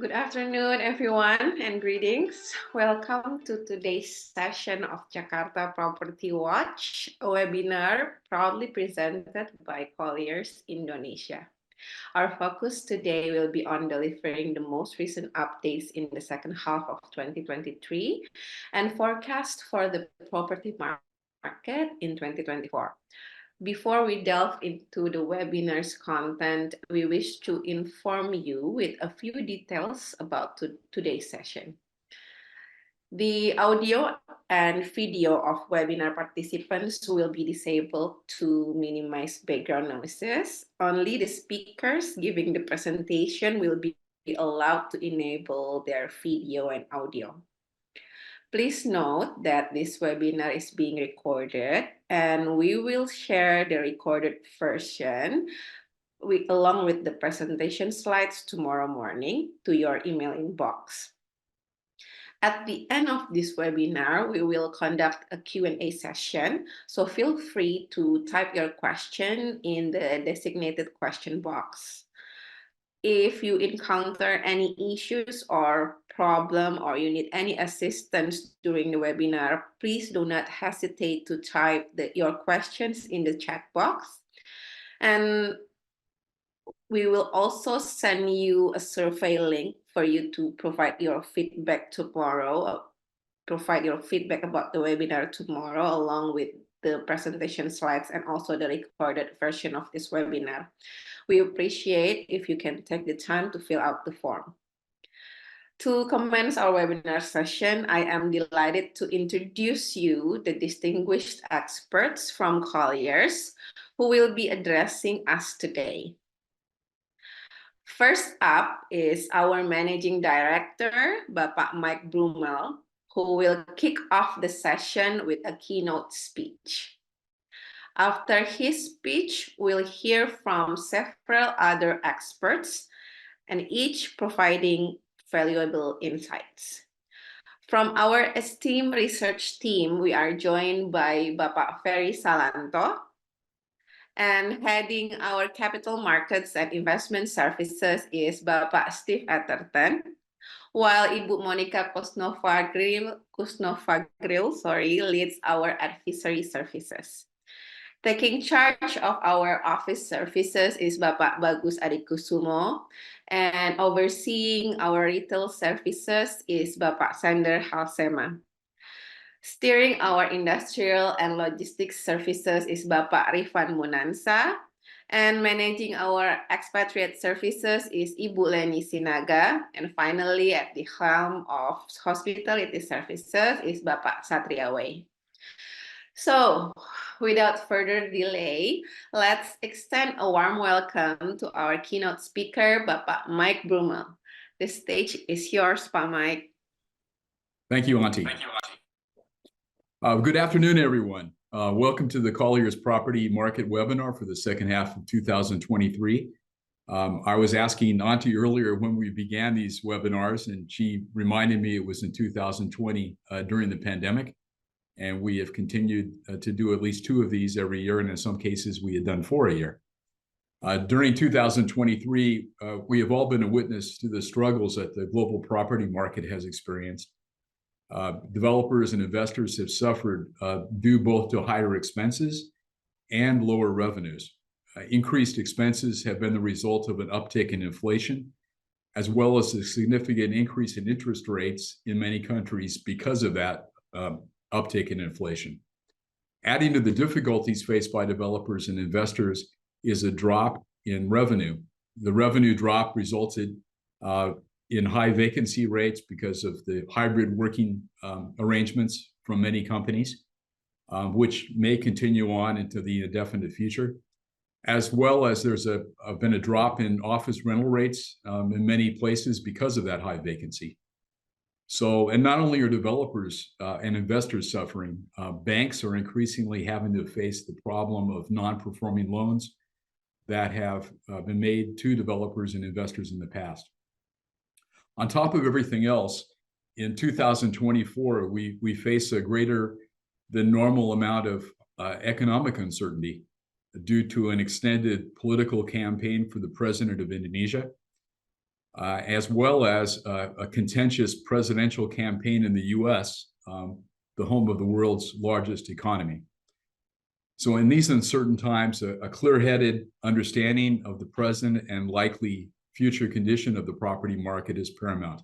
Good afternoon, everyone, and greetings. Welcome to today's session of Jakarta Property Watch, a webinar proudly presented by Colliers Indonesia. Our focus today will be on delivering the most recent updates in the second half of 2023 and forecast for the property market in 2024. Before we delve into the webinar's content, we wish to inform you with a few details about today's session. The audio and video of webinar participants will be disabled to minimize background noises. Only the speakers giving the presentation will be allowed to enable their video and audio. Please note that this webinar is being recorded and we will share the recorded version along with the presentation slides tomorrow morning to your email inbox. At the end of this webinar, we will conduct a Q&A session, so feel free to type your question in the designated question box. If you encounter any issues or problem or you need any assistance during the webinar, please do not hesitate to type your questions in the chat box. And we will also send you a survey link for you to provide your feedback tomorrow, provide your feedback about the webinar tomorrow, along with the presentation slides and also the recorded version of this webinar. We appreciate if you can take the time to fill out the form. To commence our webinar session, I am delighted to introduce you the distinguished experts from Colliers who will be addressing us today. First up is our Managing Director, Bapak Mike Broomell, who will kick off the session with a keynote speech. After his speech, we'll hear from several other experts, and each providing valuable insights. From our esteemed research team, we are joined by Bapak Ferry Salanto, and heading our capital markets and investment services is Bapak Steve Atherton, while Ibu Monica Koesnovagrill leads our advisory services. Taking charge of our office services is Bapak Bagus Adikusumo, and overseeing our retail services is Bapak Halsema. Steering our industrial and logistics services is Bapak Rivan Munansa, and managing our expatriate services is Ibu Lenny Es-sinaga, and finally at the helm of hospitality services is Bapak Satria. So, without further delay, let's extend a warm welcome to our keynote speaker, Bapak Mike Broomell. The stage is yours, Pak Mike. Thank you, Auntie. Good afternoon, everyone. Welcome to the Colliers Property Market webinar for the second half of 2023. I was asking Auntie earlier when we began these webinars, and she reminded me it was in 2020 during the pandemic. And we have continued to do at least 2 of these every year, and in some cases we had done 4 a year. During 2023, we have all been a witness to the struggles that the global property market has experienced. Developers and investors have suffered due both to higher expenses and lower revenues. Increased expenses have been the result of an uptick in inflation, as well as a significant increase in interest rates in many countries because of that uptick in inflation. Adding to the difficulties faced by developers and investors is a drop in revenue. The revenue drop resulted in high vacancy rates because of the hybrid working arrangements from many companies, which may continue on into the indefinite future, as well as there's been a drop in office rental rates in many places because of that high vacancy. So, and not only are developers and investors suffering, banks are increasingly having to face the problem of non-performing loans that have been made to developers and investors in the past. On top of everything else, in 2024, we face a greater than normal amount of economic uncertainty due to an extended political campaign for the president of Indonesia. as well as a contentious presidential campaign in the US, the home of the world's largest economy. So in these uncertain times, a clear-headed understanding of the present and likely future condition of the property market is paramount.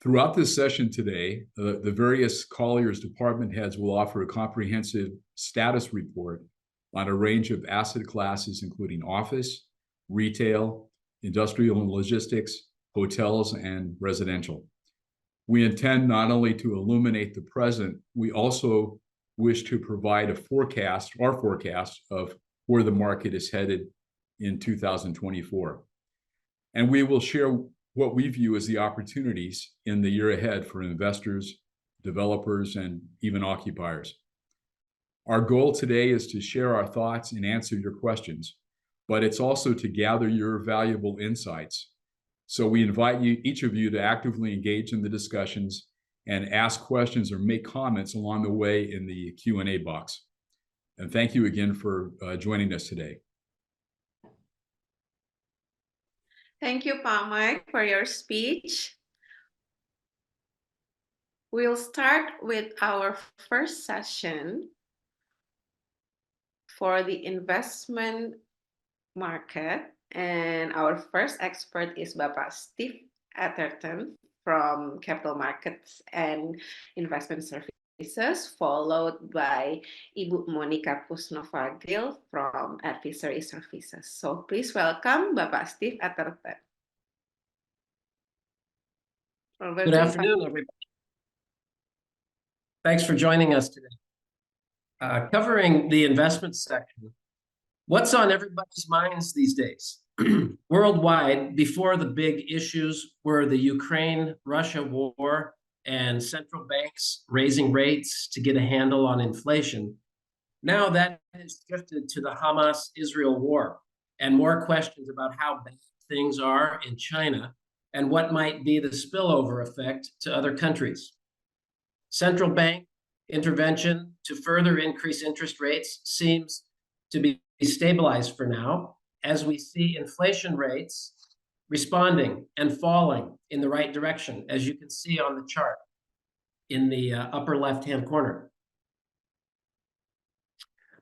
Throughout this session today, the various Colliers department heads will offer a comprehensive status report on a range of asset classes, including office, retail, industrial and logistics, hotels, and residential. We intend not only to illuminate the present, we also wish to provide our forecast of where the market is headed in 2024. And we will share what we view as the opportunities in the year ahead for investors, developers, and even occupiers. Our goal today is to share our thoughts and answer your questions, but it's also to gather your valuable insights. So we invite each of you to actively engage in the discussions and ask questions or make comments along the way in the Q&A box. And thank you again for joining us today. Thank you, Pak Mike, for your speech. We'll start with our first session for the investment market. And our first expert is Bapak Steve Atherton from Capital Markets and Investment Services, followed by Ibu Monica Koesnovagrill from Advisory Services. So please welcome Bapak Steve Atherton. Good afternoon, everybody. Thanks for joining us today. Covering the investment section, what's on everybody's minds these days? Worldwide, before the big issues were the Ukraine-Russia war and central banks raising rates to get a handle on inflation. Now that has shifted to the Hamas-Israel war and more questions about how bad things are in China and what might be the spillover effect to other countries. Central bank intervention to further increase interest rates seems to be stabilized for now, as we see inflation rates responding and falling in the right direction, as you can see on the chart in the upper left-hand corner.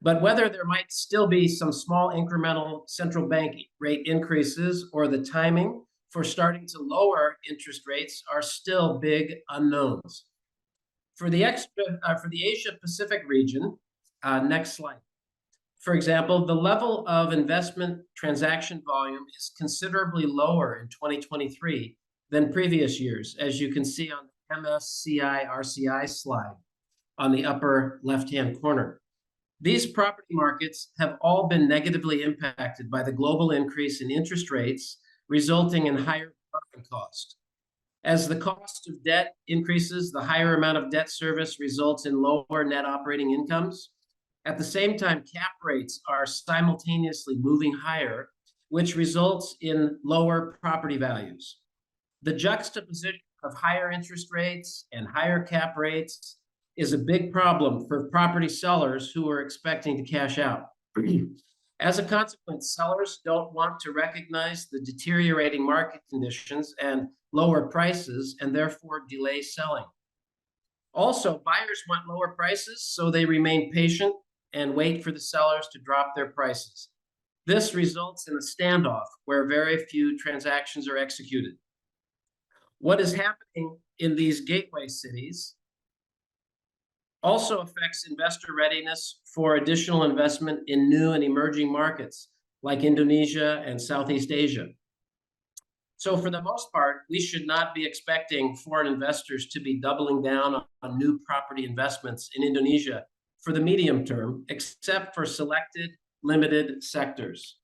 But whether there might still be some small incremental central bank rate increases or the timing for starting to lower interest rates are still big unknowns. For the Asia-Pacific region, next slide. For example, the level of investment transaction volume is considerably lower in 2023 than previous years, as you can see on the MSCI RCI slide on the upper left-hand corner. These property markets have all been negatively impacted by the global increase in interest rates, resulting in higher borrowing cost. As the cost of debt increases, the higher amount of debt service results in lower net operating incomes. At the same time, cap rates are simultaneously moving higher, which results in lower property values. The juxtaposition of higher interest rates and higher cap rates is a big problem for property sellers who are expecting to cash out. As a consequence, sellers don't want to recognize the deteriorating market conditions and lower prices, and therefore delay selling. Also, buyers want lower prices, so they remain patient and wait for the sellers to drop their prices. This results in a standoff where very few transactions are executed. What is happening in these gateway cities also affects investor readiness for additional investment in new and emerging markets like Indonesia and Southeast Asia. So for the most part, we should not be expecting foreign investors to be doubling down on new property investments in Indonesia for the medium term, except for selected, limited sectors.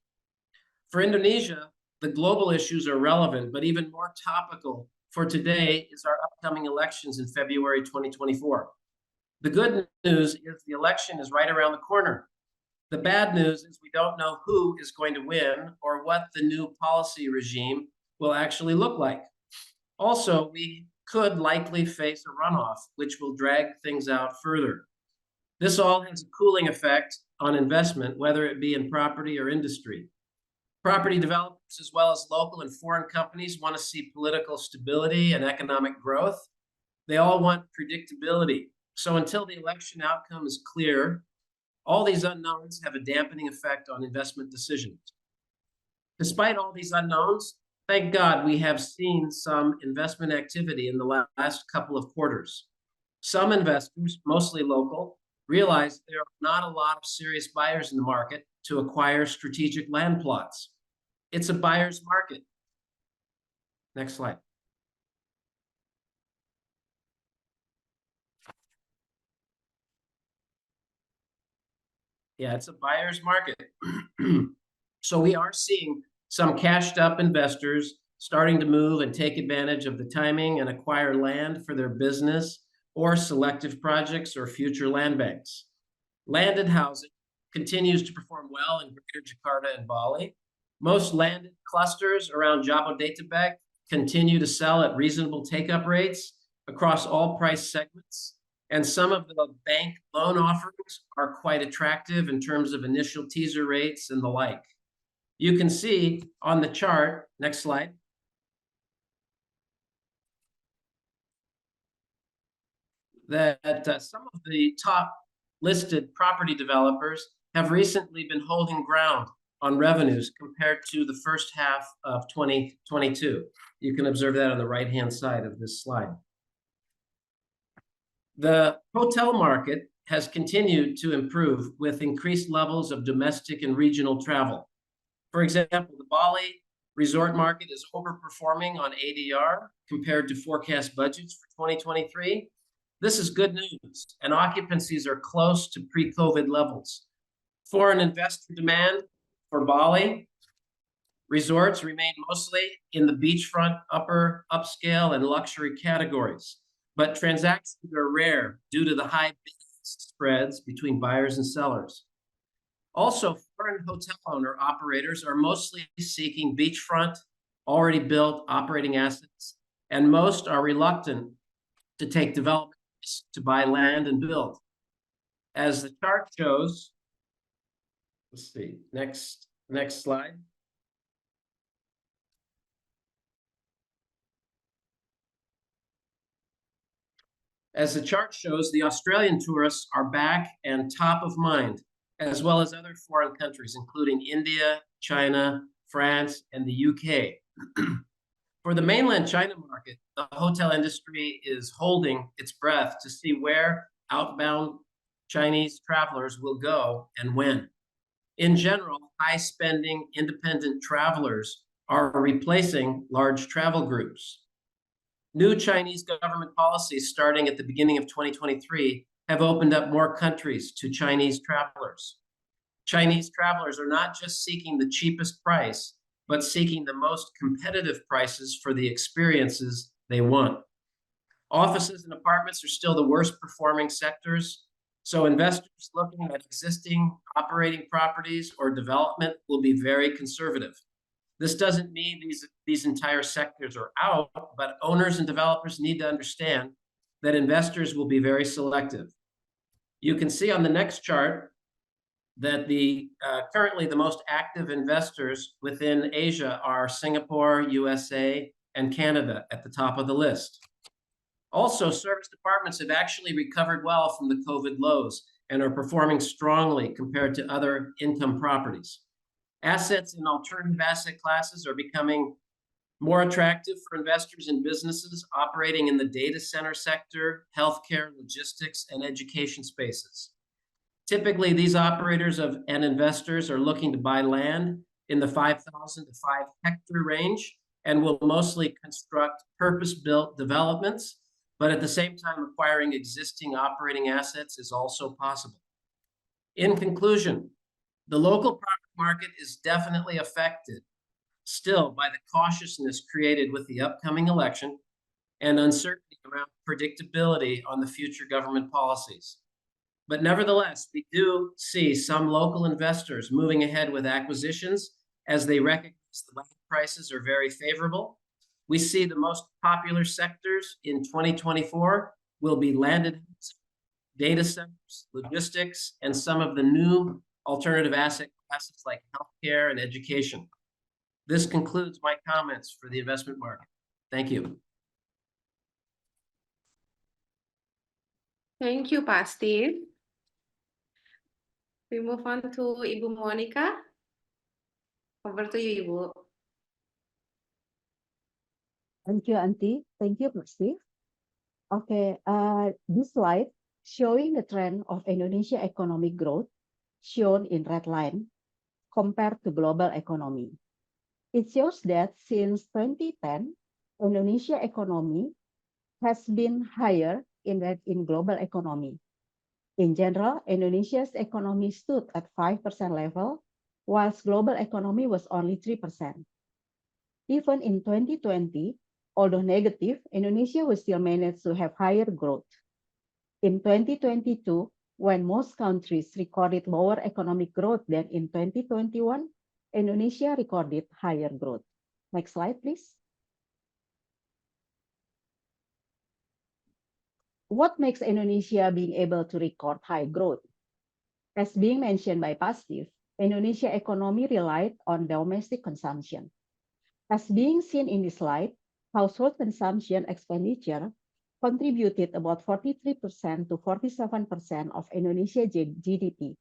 For Indonesia, the global issues are relevant, but even more topical for today is our upcoming elections in February 2024. The good news is the election is right around the corner. The bad news is we don't know who is going to win or what the new policy regime will actually look like. Also, we could likely face a runoff, which will drag things out further. This all has a cooling effect on investment, whether it be in property or industry. Property developers, as well as local and foreign companies, want to see political stability and economic growth. They all want predictability. So until the election outcome is clear, all these unknowns have a dampening effect on investment decisions. Despite all these unknowns, thank God we have seen some investment activity in the last couple of quarters. Some investors, mostly local, realize there are not a lot of serious buyers in the market to acquire strategic land plots. It's a buyer's market. Next slide. Yeah, it's a buyer's market. So we are seeing some cashed up investors starting to move and take advantage of the timing and acquire land for their business or selective projects or future land banks. Landed housing continues to perform well in Greater Jakarta and Bali. Most landed clusters around Jabodetabek continue to sell at reasonable take-up rates across all price segments. And some of the bank loan offerings are quite attractive in terms of initial teaser rates and the like. You can see on the chart, next slide, that some of the top listed property developers have recently been holding ground on revenues compared to the first half of 2022. You can observe that on the right-hand side of this slide. The hotel market has continued to improve with increased levels of domestic and regional travel. For example, the Bali resort market is overperforming on ADR compared to forecast budgets for 2023. This is good news, and occupancies are close to pre-COVID levels. Foreign investor demand for Bali resorts remain mostly in the beachfront, upper upscale, and luxury categories, but transactions are rare due to the high bid spreads between buyers and sellers. Also, foreign hotel owner operators are mostly seeking beachfront, already built operating assets, and most are reluctant to take development risks to buy land and build. As the chart shows, let's see, next slide. As the chart shows, the Australian tourists are back and top of mind, as well as other foreign countries, including India, China, France, and the UK. For the mainland China market, the hotel industry is holding its breath to see where outbound Chinese travelers will go and when. In general, high-spending independent travelers are replacing large travel groups. New Chinese government policies starting at the beginning of 2023 have opened up more countries to Chinese travelers. Chinese travelers are not just seeking the cheapest price, but seeking the most competitive prices for the experiences they want. Offices and apartments are still the worst performing sectors, so investors looking at existing operating properties or development will be very conservative. This doesn't mean these entire sectors are out, but owners and developers need to understand that investors will be very selective. You can see on the next chart that currently the most active investors within Asia are Singapore, USA, and Canada at the top of the list. Also, service departments have actually recovered well from the COVID lows and are performing strongly compared to other income properties. Assets in alternative asset classes are becoming more attractive for investors and businesses operating in the data center sector, healthcare, logistics, and education spaces. Typically, these operators and investors are looking to buy land in the 5,000 to 5 hectare range and will mostly construct purpose-built developments, but at the same time, acquiring existing operating assets is also possible. In conclusion, the local property market is definitely affected still by the cautiousness created with the upcoming election and uncertainty around predictability on the future government policies. But nevertheless, we do see some local investors moving ahead with acquisitions as they recognize the land prices are very favorable. We see the most popular sectors in 2024 will be landed data centers, logistics, and some of the new alternative asset classes like healthcare and education. This concludes my comments for the investment market. Thank you. Thank you, Pak Steve. We move on to Ibu Monica. Over to you, Ibu. Thank you, Auntie. Thank you, Pak Steve. Okay, this slide showing the trend of Indonesia economic growth shown in red line compared to global economy. It shows that since 2010, Indonesia economy has been higher in global economy. In general, Indonesia's economy stood at 5% level, whilst global economy was only 3%. Even in 2020, although negative, Indonesia will still manage to have higher growth. In 2022, when most countries recorded lower economic growth than in 2021, Indonesia recorded higher growth. Next slide, please. What makes Indonesia being able to record high growth? As being mentioned by Pak Steve, Indonesia economy relied on domestic consumption. As being seen in this slide, household consumption expenditure contributed about 43% to 47% of Indonesia GDP,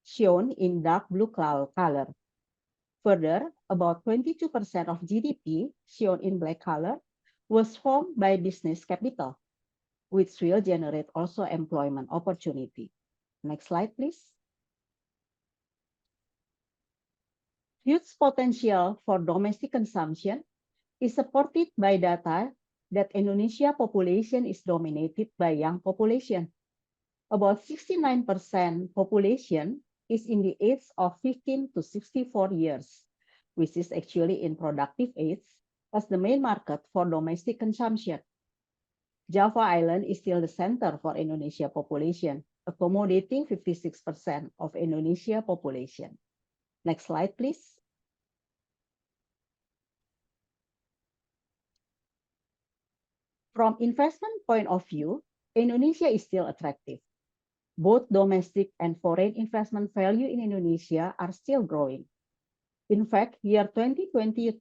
shown in dark blue color. Further, about 22% of GDP, shown in black color, was formed by business capital, which will generate also employment opportunity. Next slide, please. Huge potential for domestic consumption is supported by data that Indonesia population is dominated by young population. About 69% population is in the age of 15 to 64 years, which is actually in productive age as the main market for domestic consumption. Java Island is still the center for Indonesia population, accommodating 56% of Indonesia population. Next slide, please. From investment point of view, Indonesia is still attractive. Both domestic and foreign investment value in Indonesia are still growing. In fact, year 2022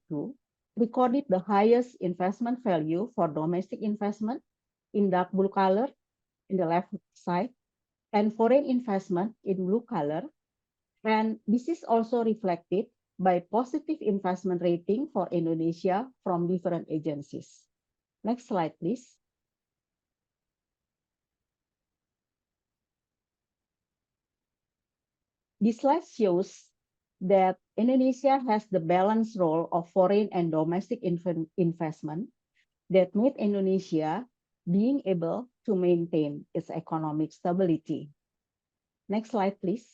recorded the highest investment value for domestic investment in dark blue color in the left side and foreign investment in blue color. And this is also reflected by positive investment rating for Indonesia from different agencies. Next slide, please. This slide shows that Indonesia has the balanced role of foreign and domestic investment that made Indonesia being able to maintain its economic stability. Next slide, please.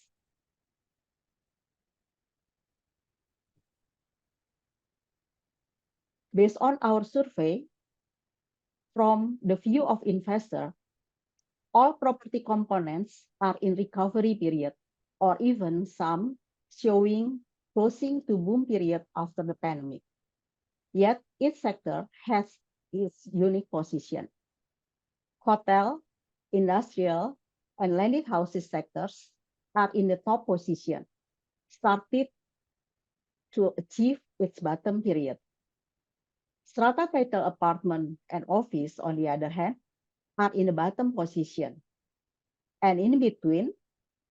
Based on our survey, from the view of investor, all property components are in recovery period, or even some showing closing to boom period after the pandemic. Yet each sector has its unique position. Hotel, industrial, and landed houses sectors are in the top position, started to achieve its bottom period. Strata title apartment and office, on the other hand, are in the bottom position. And in between,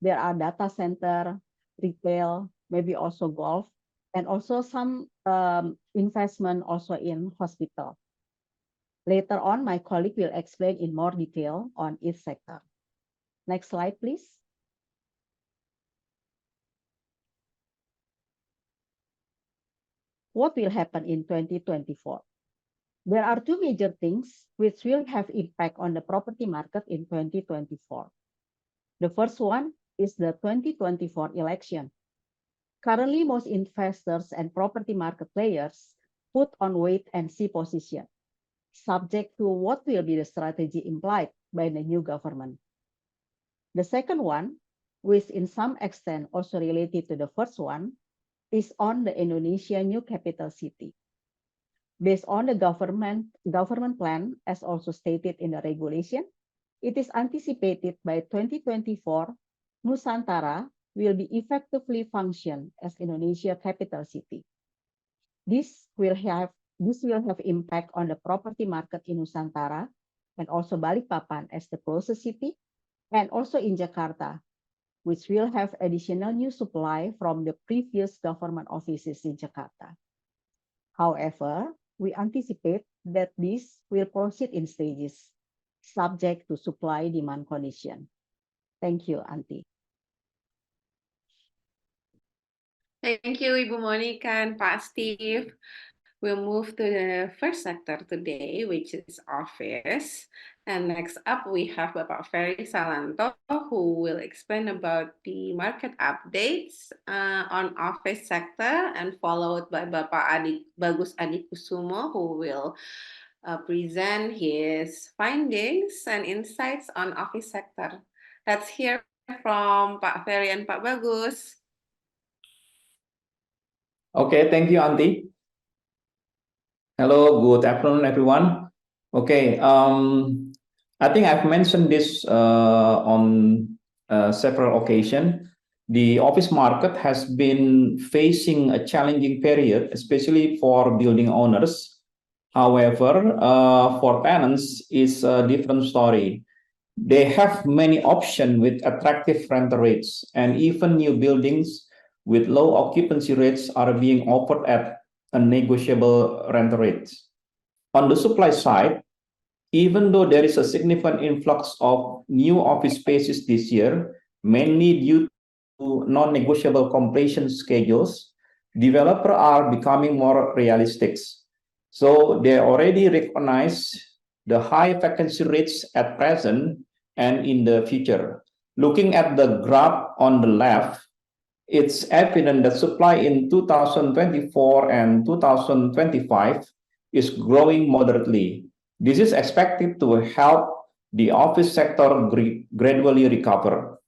there are data center, retail, maybe also golf, and also some investment also in hospital. Later on, my colleague will explain in more detail on each sector. Next slide, please. What will happen in 2024? There are two major things which will have impact on the property market in 2024. The first one is the 2024 election. Currently, most investors and property market players put on wait and see position, subject to what will be the strategy implied by the new government. The second one, which in some extent also related to the first one, is on the Indonesia new capital city. Based on the government plan, as also stated in the regulation, it is anticipated by 2024, Nusantara will be effectively function as Indonesia capital city. This will have impact on the property market in Nusantara and also Balikpapan as the closest city, and also in Jakarta, which will have additional new supply from the previous government offices in Jakarta. However, we anticipate that this will proceed in stages, subject to supply-demand condition. Thank you, Auntie. Thank you, Ibu Monica and Pak Steve. We'll move to the first sector today, which is office. And next up, we have Bapak Ferry Salanto, who will explain about the market updates on office sector, and followed by Bapak Bagus Adikusumo, who will present his findings and insights on office sector. Let's hear from Pak Ferry and Pak Bagus. Okay, thank you, Auntie. Hello, good afternoon, everyone. Okay, I think I've mentioned this on several occasions. The office market has been facing a challenging period, especially for building owners. However, for tenants, it's a different story. They have many options with attractive rental rates, and even new buildings with low occupancy rates are being offered at a negotiable rental rates. On the supply side, even though there is a significant influx of new office spaces this year, mainly due to non-negotiable completion schedules, developers are becoming more realistic. So they already recognize the high vacancy rates at present and in the future. Looking at the graph on the left, it's evident that supply in 2024 and 2025 is growing moderately. This is expected to help the office sector gradually recover.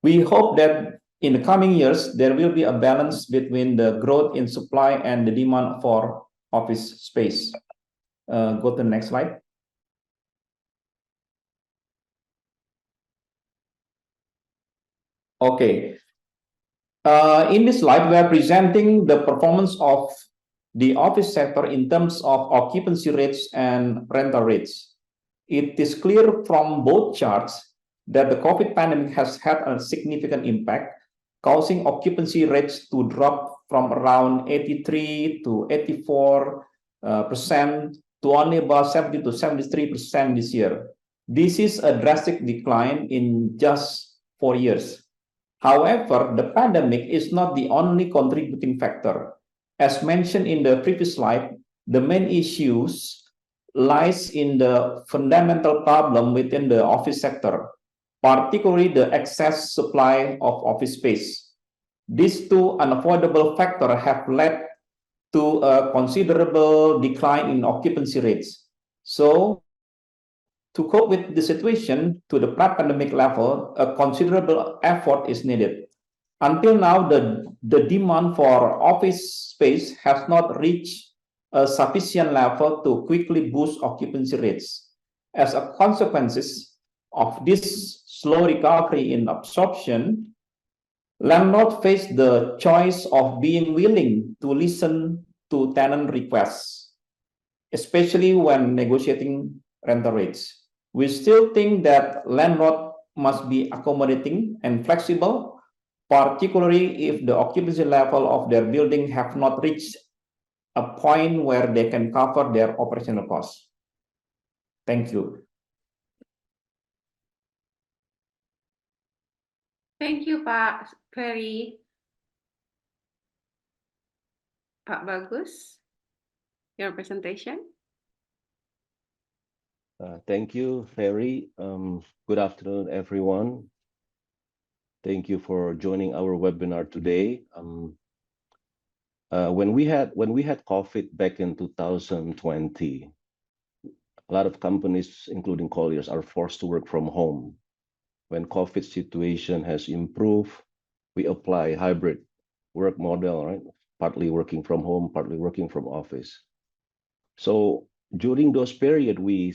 We hope that in the coming years, there will be a balance between the growth in supply and the demand for office space. Go to the next slide. Okay. In this slide, we are presenting the performance of the office sector in terms of occupancy rates and rental rates. It is clear from both charts that the COVID pandemic has had a significant impact, causing occupancy rates to drop from around 83 to 84% to only about 70 to 73% this year. This is a drastic decline in just 4 years. However, the pandemic is not the only contributing factor. As mentioned in the previous slide, the main issues lies in the fundamental problem within the office sector, particularly the excess supply of office space. These two unavoidable factors have led to a considerable decline in occupancy rates. So, to cope with the situation to the pre-pandemic level, a considerable effort is needed. Until now, the demand for office space has not reached a sufficient level to quickly boost occupancy rates. As a consequence of this slow recovery in absorption, landlords face the choice of being willing to listen to tenant requests, especially when negotiating rental rates. We still think that landlord must be accommodating and flexible, particularly if the occupancy level of their building have not reached a point where they can cover their operational costs. Thank you. Thank you, Pak Ferry. Pak Bagus, your presentation. Thank you, Ferry. Good afternoon, everyone. Thank you for joining our webinar today. When we had COVID back in 2020, a lot of companies, including Colliers, are forced to work from home. When COVID situation has improved, we apply hybrid work model, right? Partly working from home, partly working from office. So during those periods, we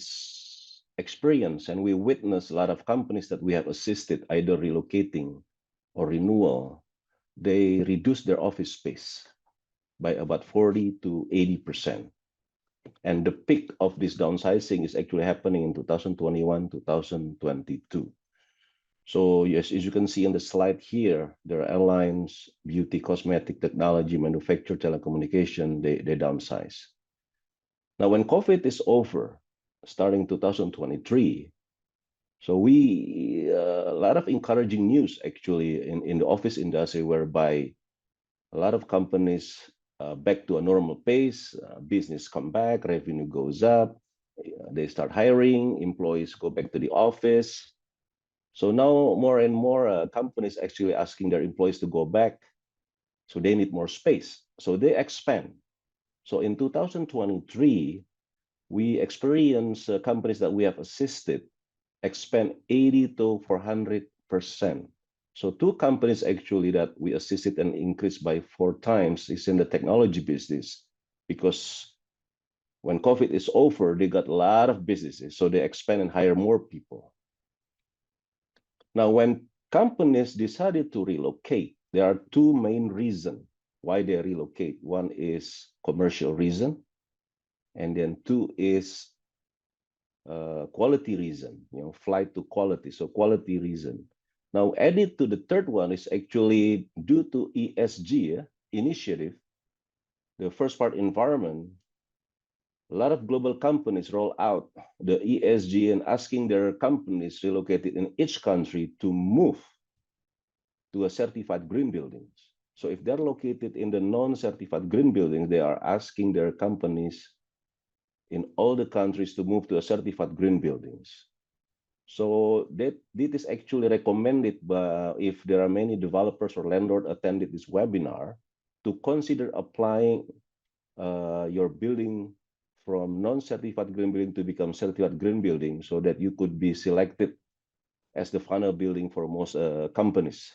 experience and we witness a lot of companies that we have assisted either relocating or renewal. They reduce their office space. by about 40 to 80%. And the peak of this downsizing is actually happening in 2021, 2022. So yes, as you can see in the slide here, there are airlines, beauty, cosmetic, technology, manufacture, telecommunication, they downsize. Now, when COVID is over, starting 2023, so a lot of encouraging news actually in the office industry, whereby a lot of companies back to a normal pace, business come back, revenue goes up, they start hiring, employees go back to the office. So now more and more companies actually asking their employees to go back. So they need more space. So they expand. So in 2023, we experience companies that we have assisted expand 80 to 400%. So two companies actually that we assisted and increased by 4 times is in the technology business, because when COVID is over, they got a lot of businesses, so they expand and hire more people. Now, when companies decided to relocate, there are 2 main reasons why they relocate. One is commercial reason, and then 2 is quality reason, flight to quality, so quality reason. Now, added to the third one is actually due to ESG initiative, the first part environment. A lot of global companies roll out the ESG and asking their companies relocated in each country to move to a certified green buildings. So if they're located in the non-certified green buildings, they are asking their companies in all the countries to move to a certified green buildings. So that is actually recommended by, if there are many developers or landlord attended this webinar, to consider applying your building from non-certified green building to become certified green building, so that you could be selected as the final building for most companies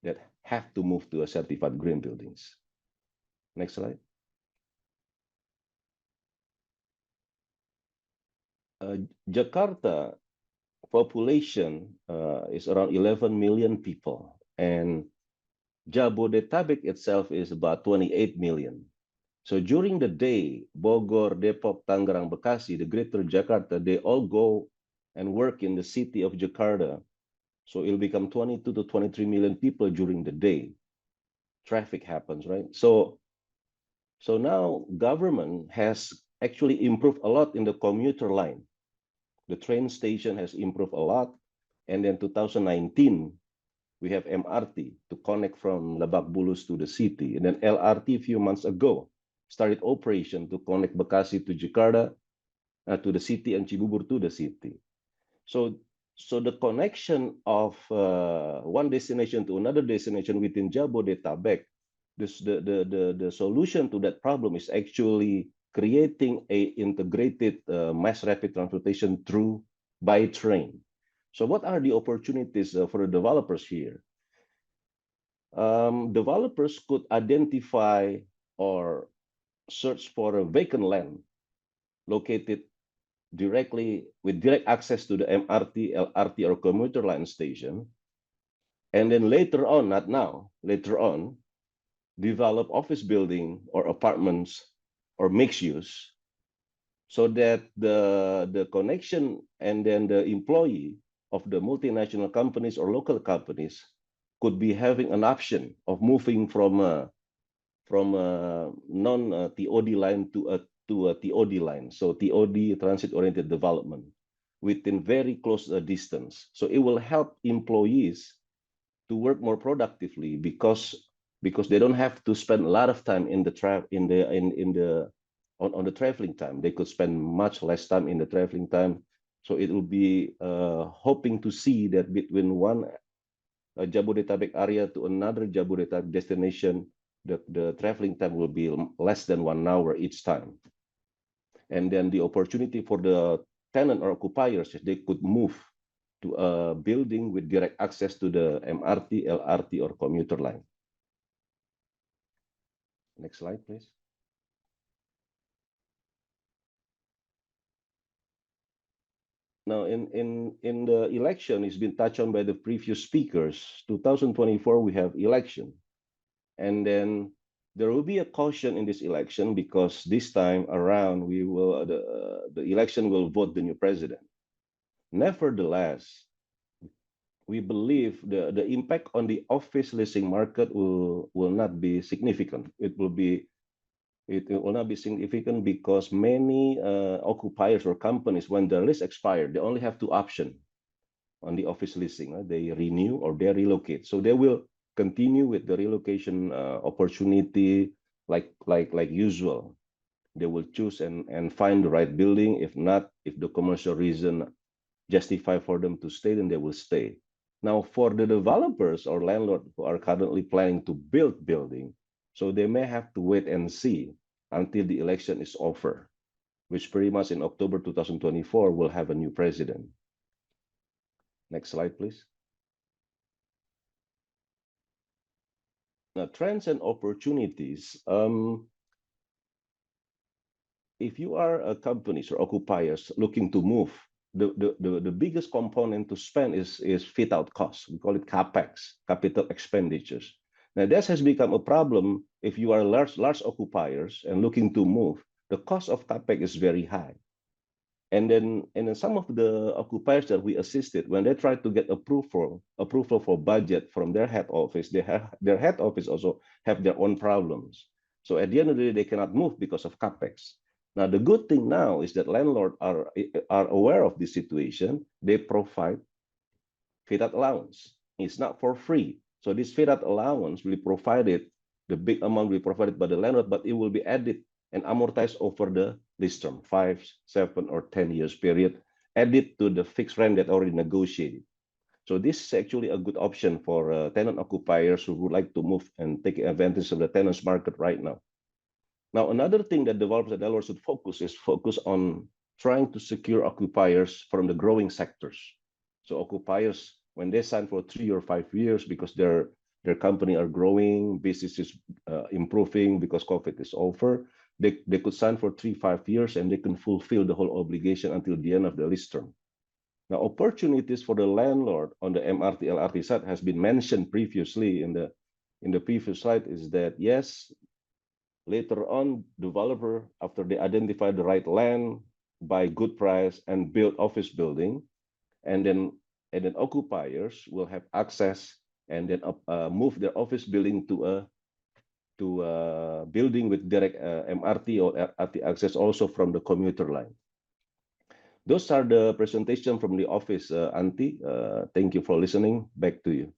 that have to move to a certified green buildings. Next slide. Jakarta population is around 11 million people, and Jabodetabek itself is about 28 million. So during the day, Bogor, Depok, Tangerang, Bekasi, the greater Jakarta, they all go and work in the city of Jakarta. So it'll become 22 to 23 million people during the day. Traffic happens, right? So now government has actually improved a lot in the commuter line. The train station has improved a lot. And then 2019, we have MRT to connect from Lebak Bulus to the city. And then LRT a few months ago started operation to connect Bekasi to Jakarta, to the city, and Cibubur to the city. So the connection of one destination to another destination within Jabodetabek, the solution to that problem is actually creating a integrated mass rapid transportation by train. So what are the opportunities for the developers here? Developers could identify or search for a vacant land located directly with direct access to the MRT, LRT, or commuter line station. And then later on, not now, later on, develop office building or apartments or mixed use, so that the connection and then the employee of the multinational companies or local companies could be having an option of moving from a non-TOD line to a TOD line. So TOD, transit-oriented development, within very close distance. So it will help employees to work more productively, because they don't have to spend a lot of time on the traveling time. They could spend much less time in the traveling time. So it will be hoping to see that between one Jabodetabek area to another Jabodetabek destination, the traveling time will be less than 1 hour each time. And then the opportunity for the tenant or occupiers is they could move to a building with direct access to the MRT, LRT, or commuter line. Next slide, please. Now, in the election, it's been touched on by the previous speakers. 2024, we have election. And then There will be a caution in this election because this time around the election will vote the new president. Nevertheless, we believe the impact on the office leasing market will not be significant. It will not be significant because many occupiers or companies, when the lease expired, they only have two options on the office leasing. They renew or they relocate. So they will continue with the relocation opportunity like usual. They will choose and find the right building. If not, if the commercial reason justify for them to stay, then they will stay. Now, for the developers or landlords who are currently planning to build building, so they may have to wait and see until the election is over, which pretty much in October 2024 will have a new president. Next slide, please. Now, trends and opportunities. If you are companies or occupiers looking to move, the biggest component to spend is fit out costs. We call it CapEx, capital expenditures. Now, this has become a problem if you are large occupiers and looking to move. The cost of CapEx is very high. And then some of the occupiers that we assisted, when they try to get approval for budget from their head office, their head office also have their own problems. So at the end of the day, they cannot move because of CapEx. Now, the good thing now is that landlords are aware of this situation. They provide fit-out allowance. It's not for free. So this fit-out allowance will be provided, the big amount will be provided by the landlord, but it will be added and amortized over the lease term, 5, 7, or 10 years period, added to the fixed rent that already negotiated. So this is actually a good option for tenant occupiers who would like to move and take advantage of the tenants market right now. Now, another thing that developers and landlords should focus on trying to secure occupiers from the growing sectors. So occupiers, when they sign for 3 or 5 years because their company are growing, business is improving because COVID is over, they could sign for 3-5 years and they can fulfill the whole obligation until the end of the lease term. Now, opportunities for the landlord on the MRT LRT side has been mentioned previously in the previous slide. Is that yes, later on, developer, after they identify the right land, buy good price and build office building, and then occupiers will have access and then move their office building to a building with direct MRT or LRT access also from the commuter line. Those are the presentation from the office, Auntie. Thank you for listening. Back to you.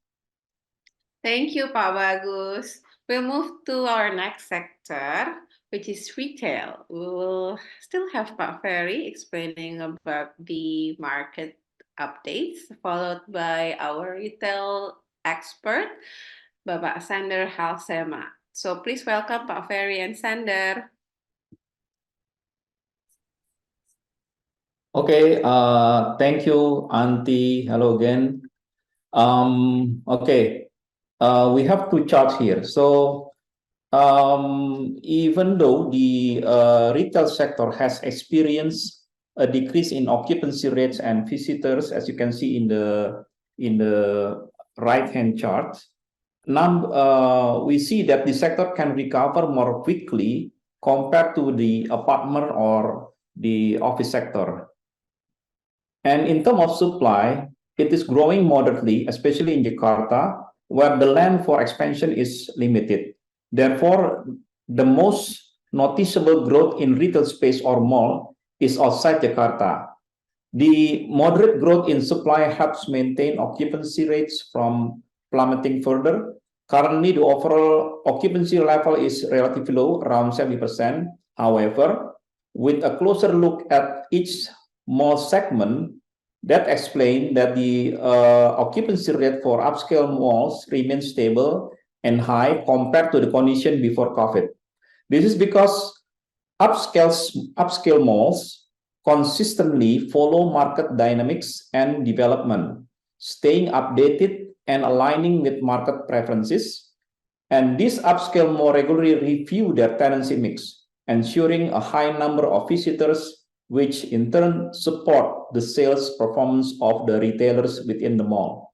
Thank you, Pak Bagus. We'll move to our next sector, which is retail. We will still have Pak Ferry explaining about the market updates, followed by our retail expert, Bapak Sander Halsema. So please welcome Pak Ferry and Sander. Okay, thank you, Auntie. Hello again. Okay, we have two charts here. So even though the retail sector has experienced a decrease in occupancy rates and visitors, as you can see in the right-hand chart, now we see that the sector can recover more quickly compared to the apartment or the office sector. And in terms of supply, it is growing moderately, especially in Jakarta, where the land for expansion is limited. Therefore, the most noticeable growth in retail space or mall is outside Jakarta. The moderate growth in supply helps maintain occupancy rates from plummeting further. Currently, the overall occupancy level is relatively low, around 70%. However, with a closer look at each mall segment, that explains that the occupancy rate for upscale malls remains stable and high compared to the condition before COVID. This is because upscale malls consistently follow market dynamics and development, staying updated and aligning with market preferences. And these upscale malls regularly review their tenancy mix, ensuring a high number of visitors, which in turn support the sales performance of the retailers within the mall.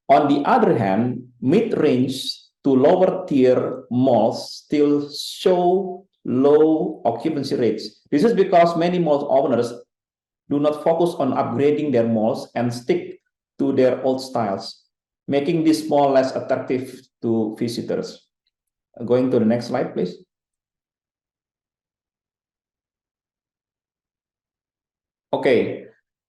On the other hand, mid-range to lower tier malls still show low occupancy rates. This is because many mall owners do not focus on upgrading their malls and stick to their old styles, making this mall less attractive to visitors. Going to the next slide, please. Okay,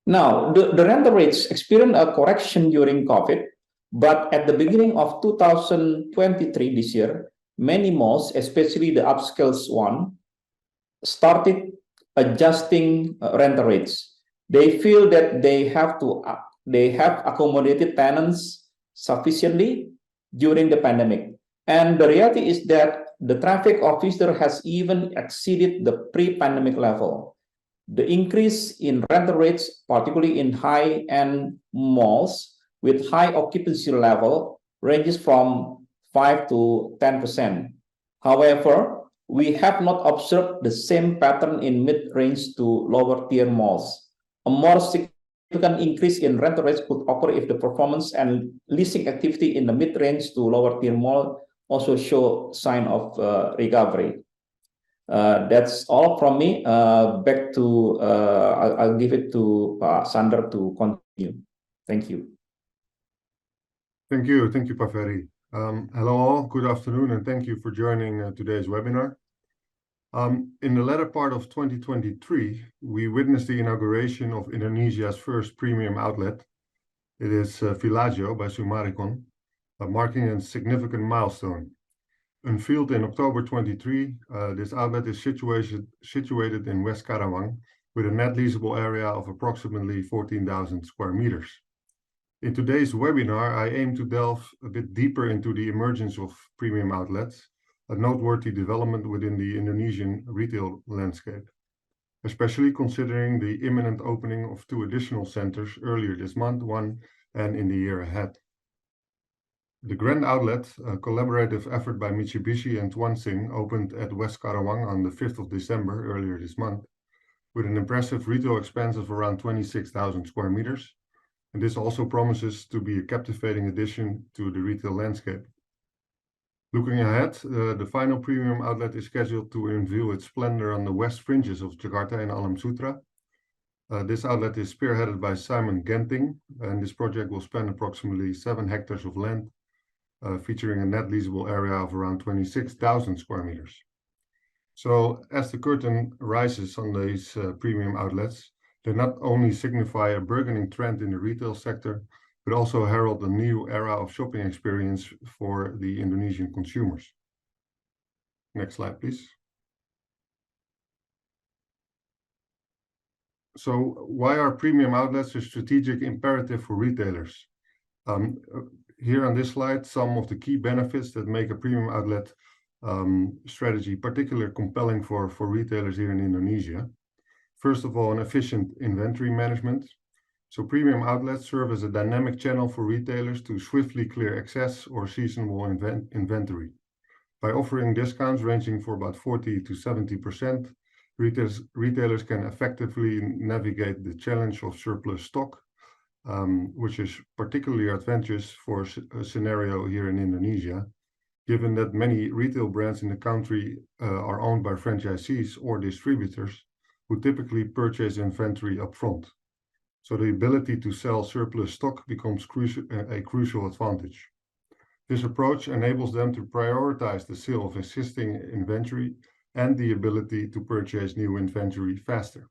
now the rental rates experienced a correction during COVID, but at the beginning of 2023 this year, many malls, especially the upscale one, started adjusting rental rates. They feel that they have accommodated tenants sufficiently during the pandemic. And the reality is that the traffic of visitors has even exceeded the pre-pandemic level. The increase in rental rates, particularly in high-end malls with high occupancy level, ranges from 5 to 10%. However, we have not observed the same pattern in mid-range to lower-tier malls. A more significant increase in rental rates could occur if the performance and leasing activity in the mid-range to lower-tier mall also show sign of recovery. That's all from me. Back to I'll give it to Sander to continue. Thank you. Thank you, Pak Ferry. Hello all, good afternoon, and thank you for joining today's webinar. In the latter part of 2023, we witnessed the inauguration of Indonesia's first premium outlet. It is Villaggio by Summarecon, marking a significant milestone. Unveiled in October 23, this outlet is situated in West Karawang with a net leasable area of approximately 14,000 square meters. In today's webinar, I aim to delve a bit deeper into the emergence of premium outlets, a noteworthy development within the Indonesian retail landscape, especially considering the imminent opening of 2 additional centers earlier this month, one and in the year ahead. The Grand Outlet, a collaborative effort by Mitsubishi and Tuansing, opened at West Karawang on the 5th of December earlier this month, with an impressive retail expanse of around 26,000 square meters. And this also promises to be a captivating addition to the retail landscape. Looking ahead, the final premium outlet is scheduled to unveil its splendor on the west fringes of Jakarta in Alam Sutra. This outlet is spearheaded by Simon Genting, and this project will span approximately 7 hectares of land, featuring a net leasable area of around 26,000 square meters. So as the curtain rises on these premium outlets, they not only signify a burgeoning trend in the retail sector, but also herald a new era of shopping experience for the Indonesian consumers. Next slide, please. So why are premium outlets a strategic imperative for retailers? Here on this slide, some of the key benefits that make a premium outlet strategy particularly compelling for retailers here in Indonesia. First of all, an efficient inventory management. So premium outlets serve as a dynamic channel for retailers to swiftly clear excess or seasonal inventory. By offering discounts ranging for about 40 to 70%, retailers can effectively navigate the challenge of surplus stock, which is particularly advantageous for a scenario here in Indonesia, given that many retail brands in the country are owned by franchisees or distributors who typically purchase inventory upfront. So the ability to sell surplus stock becomes a crucial advantage. This approach enables them to prioritize the sale of existing inventory and the ability to purchase new inventory faster.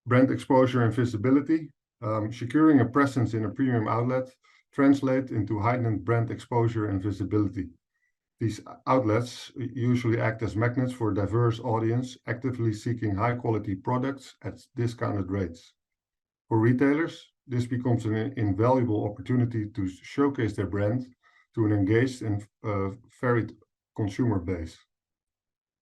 Brand exposure and visibility. Securing a presence in a premium outlet translates into heightened brand exposure and visibility. These outlets usually act as magnets for a diverse audience, actively seeking high-quality products at discounted rates. For retailers, this becomes an invaluable opportunity to showcase their brand to an engaged and varied consumer base.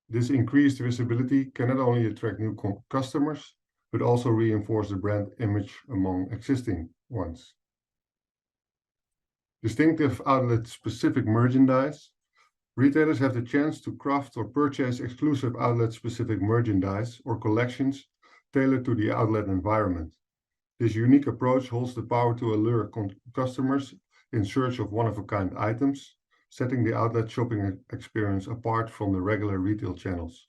This increased visibility can not only attract new customers, but also reinforce the brand image among existing ones. Distinctive outlet-specific merchandise. Retailers have the chance to craft or purchase exclusive outlet-specific merchandise or collections tailored to the outlet environment. This unique approach holds the power to allure customers in search of one-of-a-kind items, setting the outlet shopping experience apart from the regular retail channels.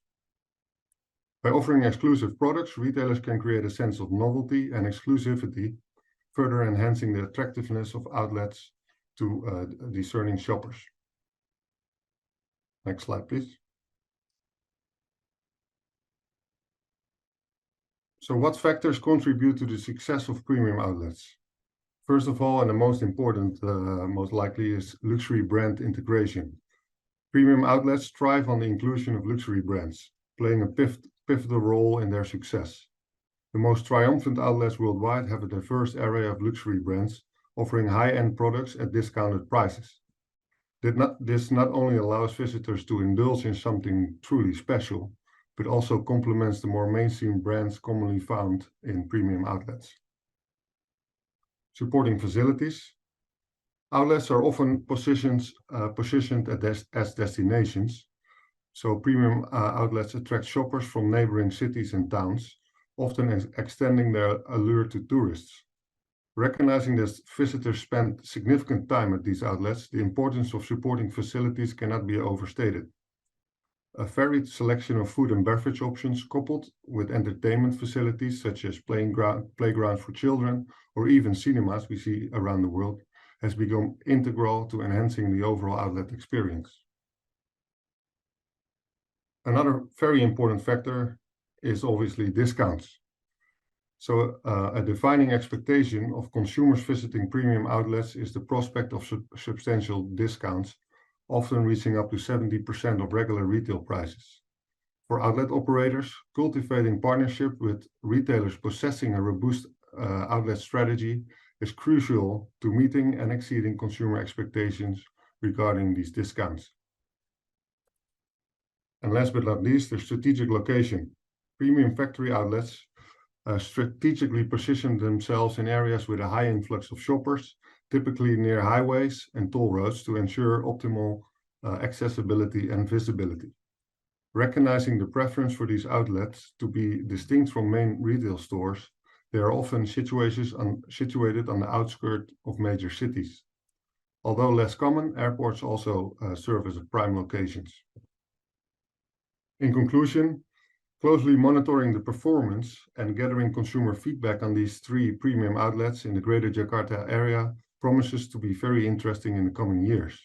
By offering exclusive products, retailers can create a sense of novelty and exclusivity, further enhancing the attractiveness of outlets to discerning shoppers. Next slide, please. So what factors contribute to the success of premium outlets? First of all, and the most important, most likely, is luxury brand integration. Premium outlets thrive on the inclusion of luxury brands, playing a pivotal role in their success. The most triumphant outlets worldwide have a diverse array of luxury brands, offering high-end products at discounted prices. This not only allows visitors to indulge in something truly special, but also complements the more mainstream brands commonly found in premium outlets. Supporting facilities. Outlets are often positioned as destinations, so premium outlets attract shoppers from neighboring cities and towns, often extending their allure to tourists. Recognizing that visitors spend significant time at these outlets, the importance of supporting facilities cannot be overstated. A varied selection of food and beverage options, coupled with entertainment facilities such as playgrounds for children or even cinemas we see around the world, has become integral to enhancing the overall outlet experience. Another very important factor is obviously discounts. So a defining expectation of consumers visiting premium outlets is the prospect of substantial discounts, often reaching up to 70% of regular retail prices. For outlet operators, cultivating partnership with retailers possessing a robust outlet strategy is crucial to meeting and exceeding consumer expectations regarding these discounts. And last but not least, the strategic location. Premium factory outlets strategically position themselves in areas with a high influx of shoppers, typically near highways and toll roads, to ensure optimal accessibility and visibility. Recognizing the preference for these outlets to be distinct from main retail stores, they are often situated on the outskirts of major cities. Although less common, airports also serve as prime locations. In conclusion, closely monitoring the performance and gathering consumer feedback on these three premium outlets in the greater Jakarta area promises to be very interesting in the coming years.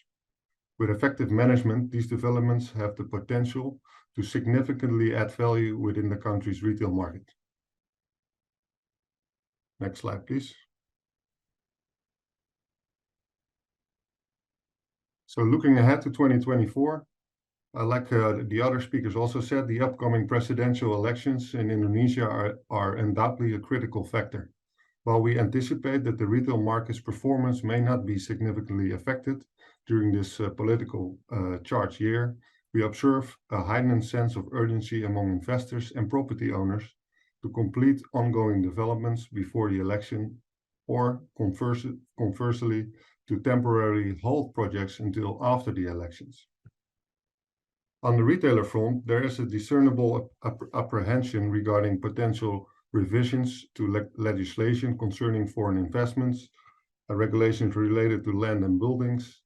With effective management, these developments have the potential to significantly add value within the country's retail market. Next slide, please. So looking ahead to 2024, like the other speakers also said, the upcoming presidential elections in Indonesia are undoubtedly a critical factor. While we anticipate that the retail market's performance may not be significantly affected during this political charged year, we observe a heightened sense of urgency among investors and property owners to complete ongoing developments before the election, or conversely, to temporarily halt projects until after the elections. On the retailer front, there is a discernible apprehension regarding potential revisions to legislation concerning foreign investments, regulations related to land and buildings,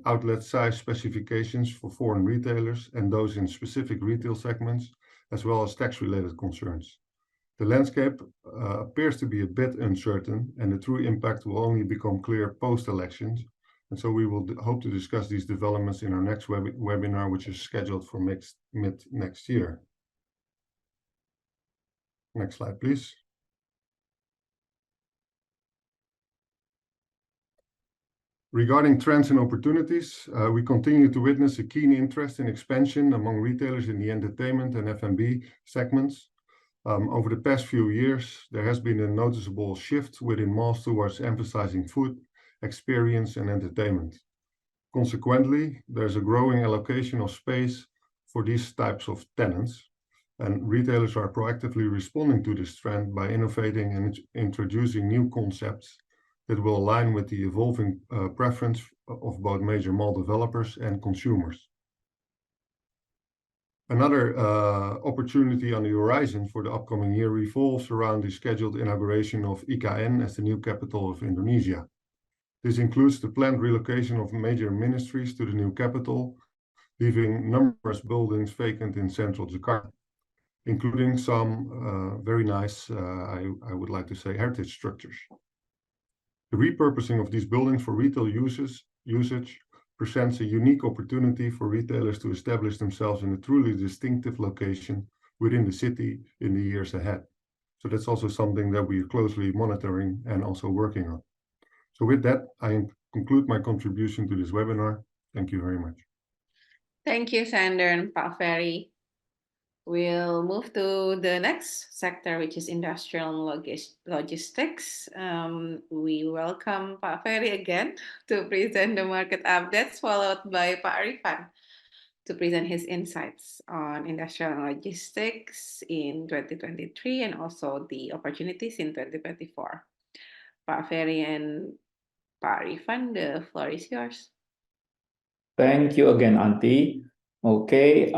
outlet size specifications for foreign retailers and those in specific retail segments, as well as tax-related concerns. The landscape appears to be a bit uncertain, and the true impact will only become clear post-elections. And so we will hope to discuss these developments in our next webinar, which is scheduled for mid next year. Next slide, please. Regarding trends and opportunities, we continue to witness a keen interest in expansion among retailers in the entertainment and F&B segments. Over the past few years, there has been a noticeable shift within malls towards emphasizing food, experience, and entertainment. Consequently, there's a growing allocation of space for these types of tenants, and retailers are proactively responding to this trend by innovating and introducing new concepts that will align with the evolving preference of both major mall developers and consumers. Another opportunity on the horizon for the upcoming year revolves around the scheduled inauguration of IKN as the new capital of Indonesia. This includes the planned relocation of major ministries to the new capital, leaving numerous buildings vacant in central Jakarta, including some very nice, I would like to say, heritage structures. The repurposing of these buildings for retail usage presents a unique opportunity for retailers to establish themselves in a truly distinctive location within the city in the years ahead. So that's also something that we are closely monitoring and also working on. So with that, I conclude my contribution to this webinar. Thank you very much. Thank you, Sander and Pak Ferry. We'll move to the next sector, which is industrial and logistics. We welcome Pak Ferry again to present the market updates, followed by Pak Rivan to present his insights on industrial and logistics in 2023 and also the opportunities in 2024. Pak Ferry and Pak Rivan, the floor is yours. Thank you again, Auntie. Okay,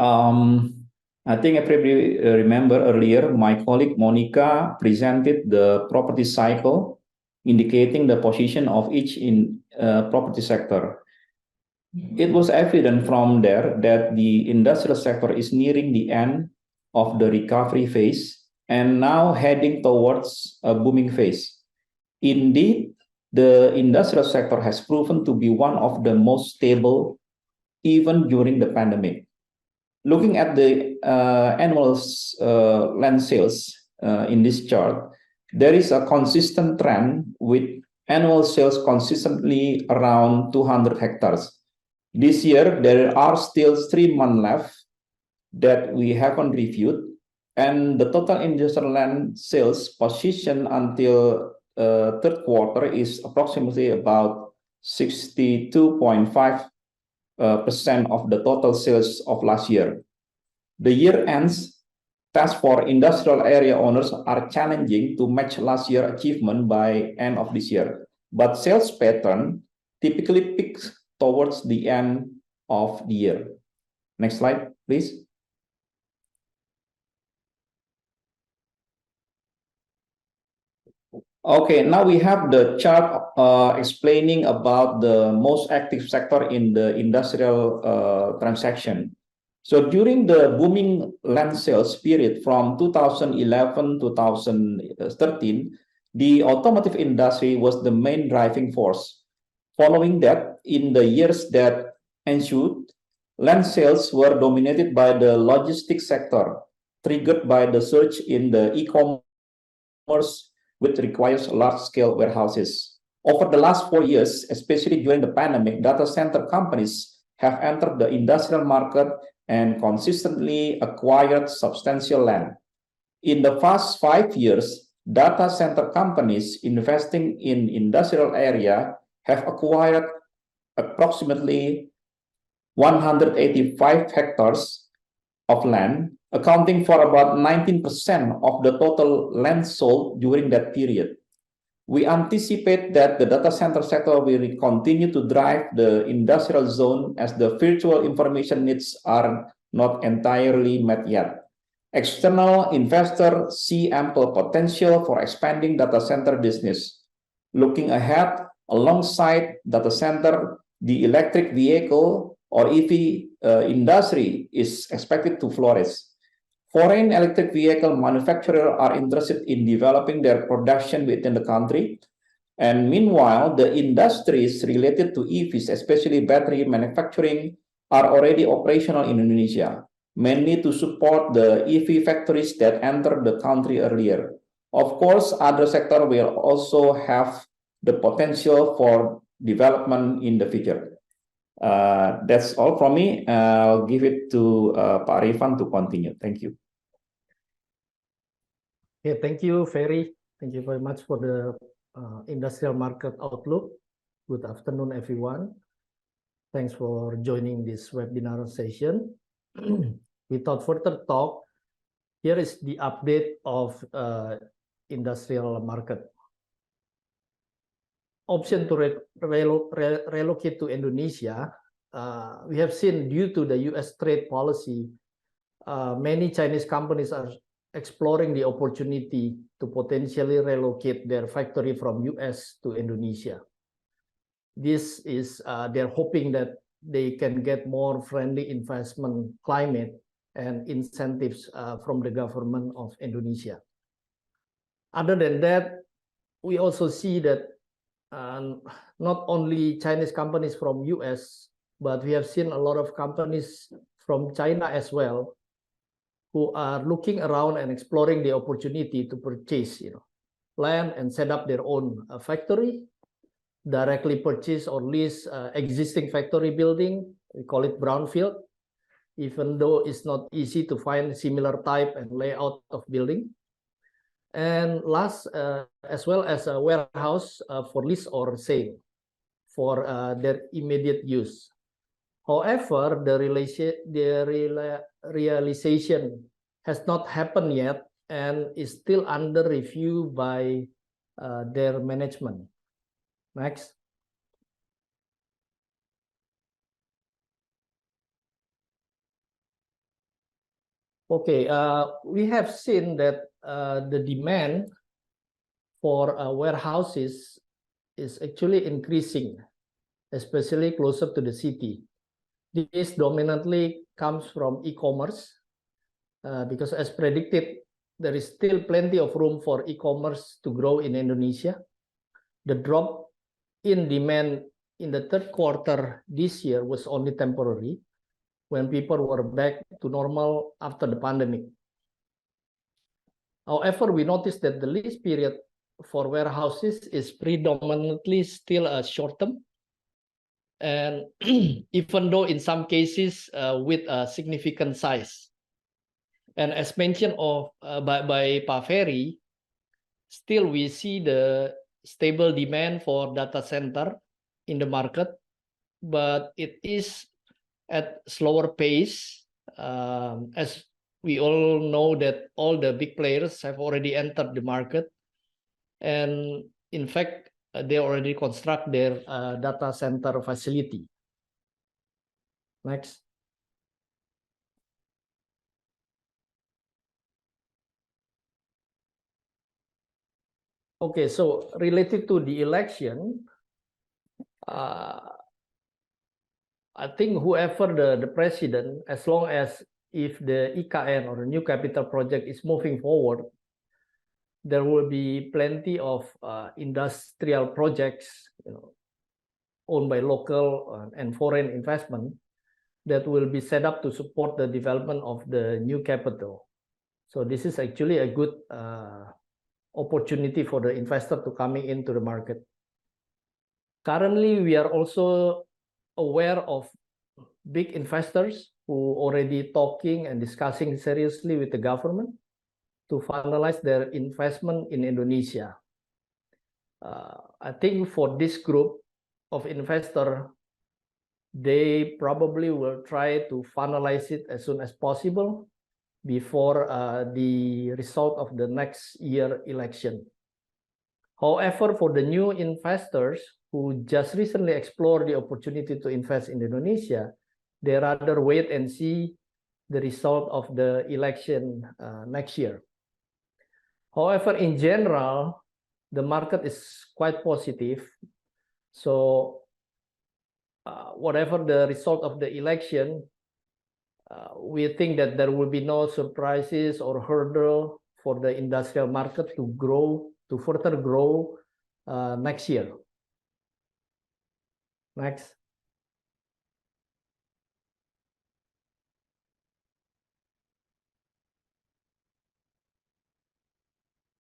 I think everybody remember earlier, my colleague Monica presented the property cycle, indicating the position of each in property sector. It was evident from there that the industrial sector is nearing the end of the recovery phase and now heading towards a booming phase. Indeed, the industrial sector has proven to be one of the most stable even during the pandemic. Looking at the annual land sales in this chart, there is a consistent trend with annual sales consistently around 200 hectares. This year, there are still 3 months left that we haven't reviewed, and the total industrial land sales position until third quarter is approximately about 62.5% of the total sales of last year. The year ends tasks for industrial area owners are challenging to match last year's achievement by end of this year, but sales pattern typically peaks towards the end of the year. Next slide, please. Okay, now we have the chart explaining about the most active sector in the industrial transaction. So during the booming land sales period from 2011 to 2013, the automotive industry was the main driving force. Following that, in the years that ensued, land sales were dominated by the logistics sector, triggered by the surge in the e-commerce, which requires large-scale warehouses. Over the last 4 years, especially during the pandemic, data center companies have entered the industrial market and consistently acquired substantial land. In the past 5 years, data center companies investing in industrial area have acquired approximately 185 hectares of land, accounting for about 19% of the total land sold during that period. We anticipate that the data center sector will continue to drive the industrial zone as the virtual information needs are not entirely met yet. External investors see ample potential for expanding data center business. Looking ahead, alongside data center, the electric vehicle or EV industry is expected to flourish. Foreign electric vehicle manufacturers are interested in developing their production within the country. And meanwhile, the industries related to EVs, especially battery manufacturing, are already operational in Indonesia, mainly to support the EV factories that entered the country earlier. Of course, other sectors will also have the potential for development in the future. That's all from me. I'll give it to Pak Rivan to continue. Thank you. Okay, thank you, Ferry. Thank you very much for the industrial market outlook. Good afternoon, everyone. Thanks for joining this webinar session. Without further talk, here is the update of industrial market. Option to relocate to Indonesia, we have seen due to the US trade policy, many Chinese companies are exploring the opportunity to potentially relocate their factory from US to Indonesia. this is they're hoping that they can get more friendly investment climate and incentives from the government of Indonesia. Other than that, we also see that not only Chinese companies from US, but we have seen a lot of companies from China as well, who are looking around and exploring the opportunity to purchase, land and set up their own factory, directly purchase or lease existing factory building. We call it brownfield, even though it's not easy to find similar type and layout of building. And last, as well as a warehouse for lease or sale for their immediate use. However, the realization has not happened yet and is still under review by their management. Next. Okay, we have seen that the demand for warehouses is actually increasing, especially closer to the city. This dominantly comes from e-commerce because as predicted, there is still plenty of room for e-commerce to grow in Indonesia. The drop in demand in the third quarter this year was only temporary when people were back to normal after the pandemic. However, we noticed that the lease period for warehouses is predominantly still a short term. And even though in some cases with a significant size. And as mentioned by Pak Ferry, still we see the stable demand for data center in the market, but it is at slower pace, as we all know that all the big players have already entered the market. And in fact, they already construct their data center facility. Next. Okay, so related to the election, I think whoever the president, as long as if the IKN or the new capital project is moving forward, there will be plenty of industrial projects, owned by local and foreign investment that will be set up to support the development of the new capital. So this is actually a good opportunity for the investor to coming into the market. Currently, we are also aware of big investors who already talking and discussing seriously with the government to finalize their investment in Indonesia. I think for this group of investor, they probably will try to finalize it as soon as possible before the result of the next year election. However, for the new investors who just recently explored the opportunity to invest in Indonesia, they rather wait and see the result of the election next year. However, in general, the market is quite positive. So whatever the result of the election, we think that there will be no surprises or hurdle for the industrial market to grow, to further grow next year. Next.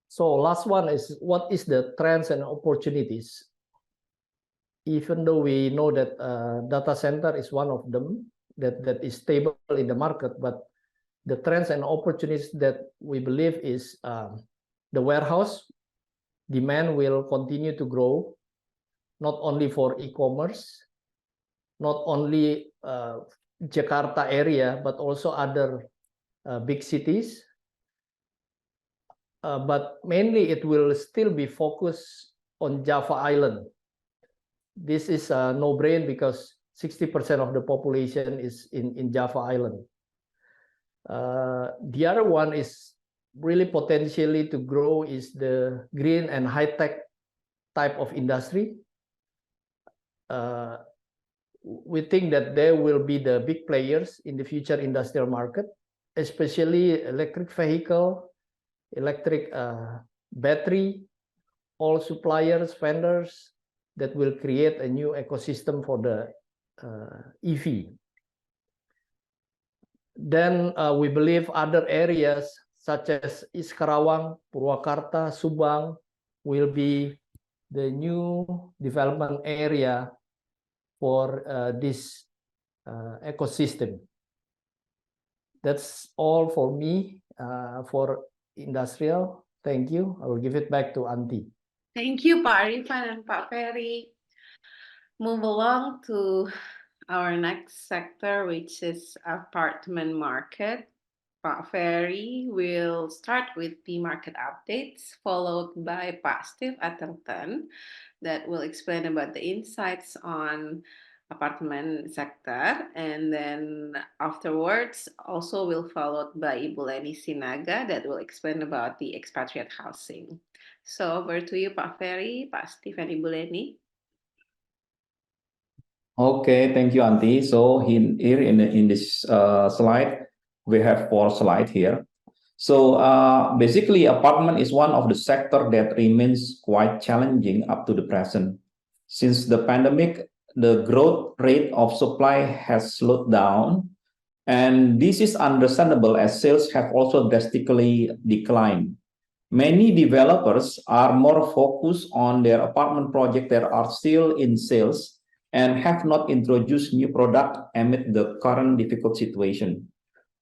So last one is, what is the trends and opportunities? Even though we know that data center is one of them that is stable in the market, but the trends and opportunities that we believe is the warehouse demand will continue to grow, not only for e-commerce, not only Jakarta area, but also other big cities. But mainly it will still be focused on Java Island. This is a no-brainer because 60% of the population is in Java Island. The other one is really potentially to grow is the green and high-tech type of industry. we think that there will be the big players in the future industrial market, especially electric vehicle, electric battery, all suppliers, vendors that will create a new ecosystem for the EV. Then we believe other areas such as East Karawang, Purwakarta, Subang will be the new development area for this ecosystem. That's all for me for industrial. Thank you. I will give it back to Auntie. Thank you, Pak Rivan and Pak Ferry. Move along to our next sector, which is apartment market. Pak Ferry will start with the market updates, followed by Pak Steve Atherton that will explain about the insights on apartment sector, and then afterwards also will followed by Ibu Lenny Es-sinaga that will explain about the expatriate housing. So over to you, Pak Ferry, Pak Steve, and Ibu Lenny. Okay, thank you, Auntie. So here in this slide, we have 4 slides here. So basically, apartment is one of the sector that remains quite challenging up to the present. Since the pandemic, the growth rate of supply has slowed down, and this is understandable as sales have also drastically declined. Many developers are more focused on their apartment projects that are still in sales and have not introduced new product amid the current difficult situation.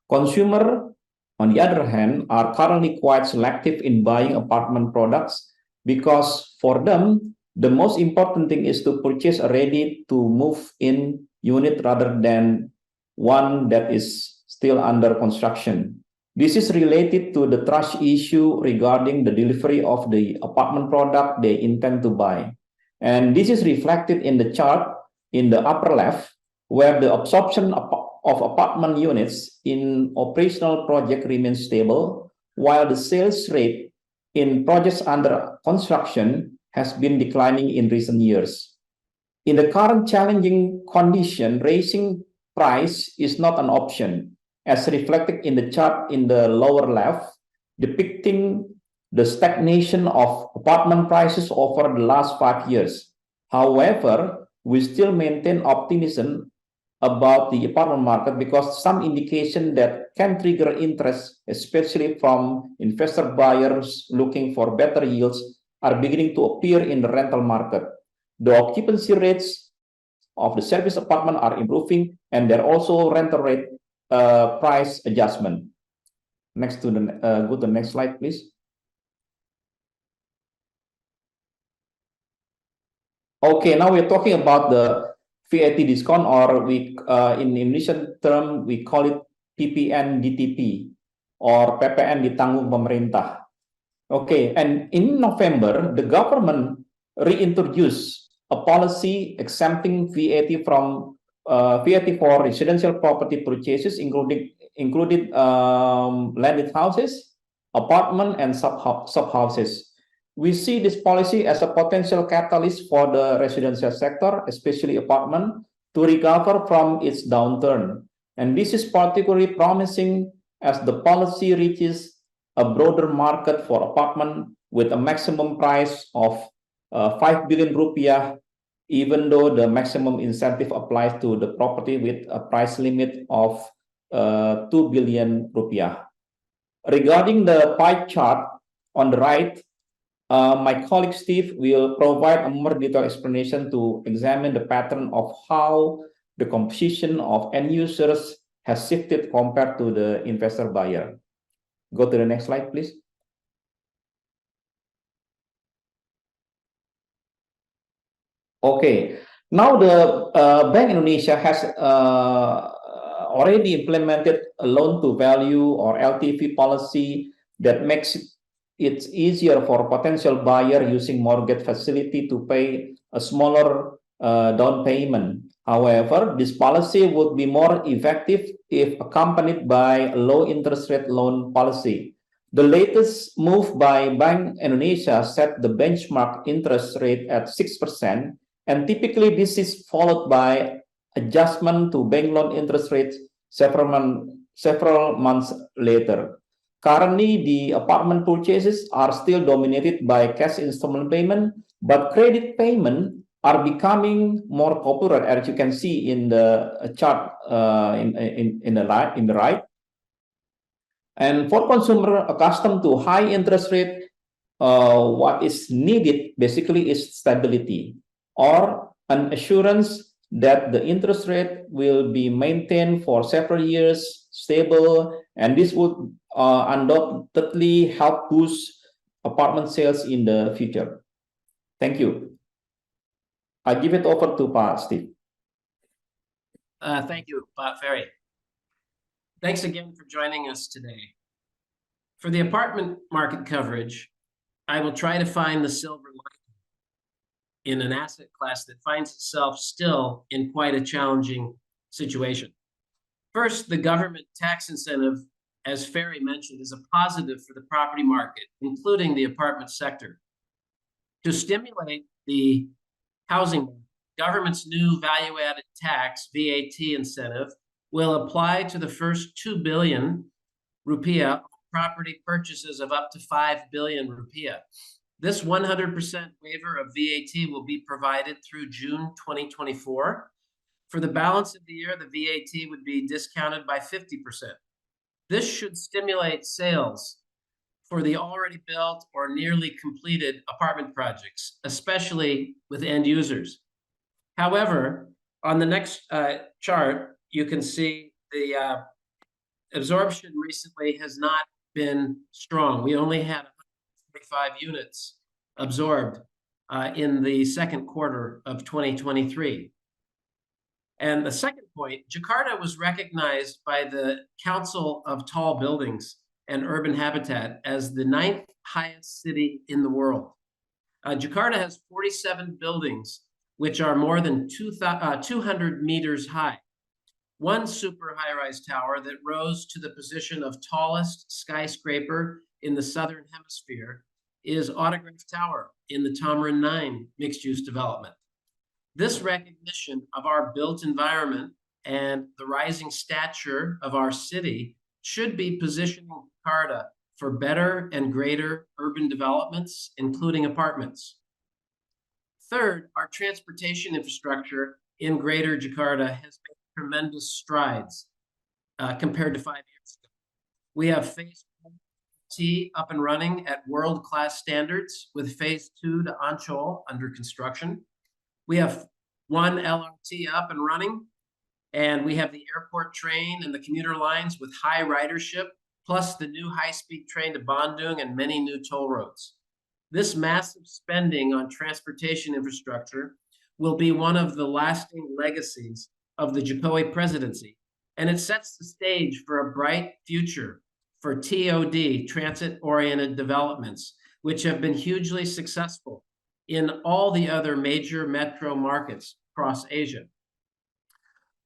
Consumers, on the other hand, are currently quite selective in buying apartment products because for them, the most important thing is to purchase a ready-to-move-in unit rather than one that is still under construction. This is related to the trust issue regarding the delivery of the apartment product they intend to buy. And this is reflected in the chart in the upper left, where the absorption of apartment units in operational project remains stable, while the sales rate in projects under construction has been declining in recent years. In the current challenging condition, raising price is not an option, as reflected in the chart in the lower left, depicting the stagnation of apartment prices over the last 5 years. However, we still maintain optimism about the apartment market because some indication that can trigger interest, especially from investor buyers looking for better yields, are beginning to appear in the rental market. The occupancy rates of the service apartment are improving, and there are also rental rate price adjustment. Next to the go to the next slide, please. Okay, now we're talking about the VAT discount, or we in Indonesian term we call it PPN DTP or PPN ditanggung pemerintah. Okay, and in November, the government reintroduced a policy exempting VAT from VAT for residential property purchases, including landed houses, apartment, and sub houses. We see this policy as a potential catalyst for the residential sector, especially apartment, to recover from its downturn. And this is particularly promising as the policy reaches a broader market for apartment with a maximum price of 5 billion rupiah, even though the maximum incentive applies to the property with a price limit of 2 billion rupiah. Regarding the pie chart on the right, my colleague Steve will provide a more detailed explanation to examine the pattern of how the composition of end users has shifted compared to the investor buyer. Go to the next slide, please. Okay, now the Bank Indonesia has already implemented a loan-to-value or LTV policy that makes it easier for potential buyer using mortgage facility to pay a smaller down payment. However, this policy would be more effective if accompanied by a low interest rate loan policy. The latest move by Bank Indonesia set the benchmark interest rate at 6%, And typically this is followed by adjustment to bank loan interest rates several months later. Currently, the apartment purchases are still dominated by cash installment payment, but credit payment are becoming more popular, as you can see in the chart in the right. And for consumer accustomed to high interest rate, what is needed basically is stability or an assurance that the interest rate will be maintained for several years, stable, and this would undoubtedly help boost apartment sales in the future. Thank you. I give it over to Pak Steve. Thank you, Pak Ferry. Thanks again for joining us today. For the apartment market coverage, I will try to find the silver lining in an asset class that finds itself still in quite a challenging situation. First, the government tax incentive, as Ferry mentioned, is a positive for the property market, including the apartment sector. To stimulate the housing market, government's new value-added tax, VAT incentive, will apply to the first 2 billion rupiah property purchases of up to 5 billion rupiah. This 100% waiver of VAT will be provided through June 2024. For the balance of the year, the VAT would be discounted by 50%. This should stimulate sales for the already built or nearly completed apartment projects, especially with end users. However, on the next chart, you can see the absorption recently has not been strong. We only had 145 units absorbed in the second quarter of 2023. And the second point, Jakarta was recognized by the Council of Tall Buildings and Urban Habitat as the 9th highest city in the world. Jakarta has 47 buildings, which are more than 200 meters high. One super high-rise tower that rose to the position of tallest skyscraper in the Southern Hemisphere is Autograph Tower in the Tamrin 9 mixed-use development. This recognition of our built environment and the rising stature of our city should be positioning Jakarta for better and greater urban developments, including apartments. Third, our transportation infrastructure in Greater Jakarta has made tremendous strides compared to 5 years ago. We have phase 1 up and running at world-class standards, with phase 2 to Ancol under construction. We have 1 LRT up and running, and we have the airport train and the commuter lines with high ridership, plus the new high-speed train to Bandung and many new toll roads. This massive spending on transportation infrastructure will be one of the lasting legacies of the Jokowi presidency, and it sets the stage for a bright future for TOD, transit-oriented developments, which have been hugely successful in all the other major metro markets across Asia.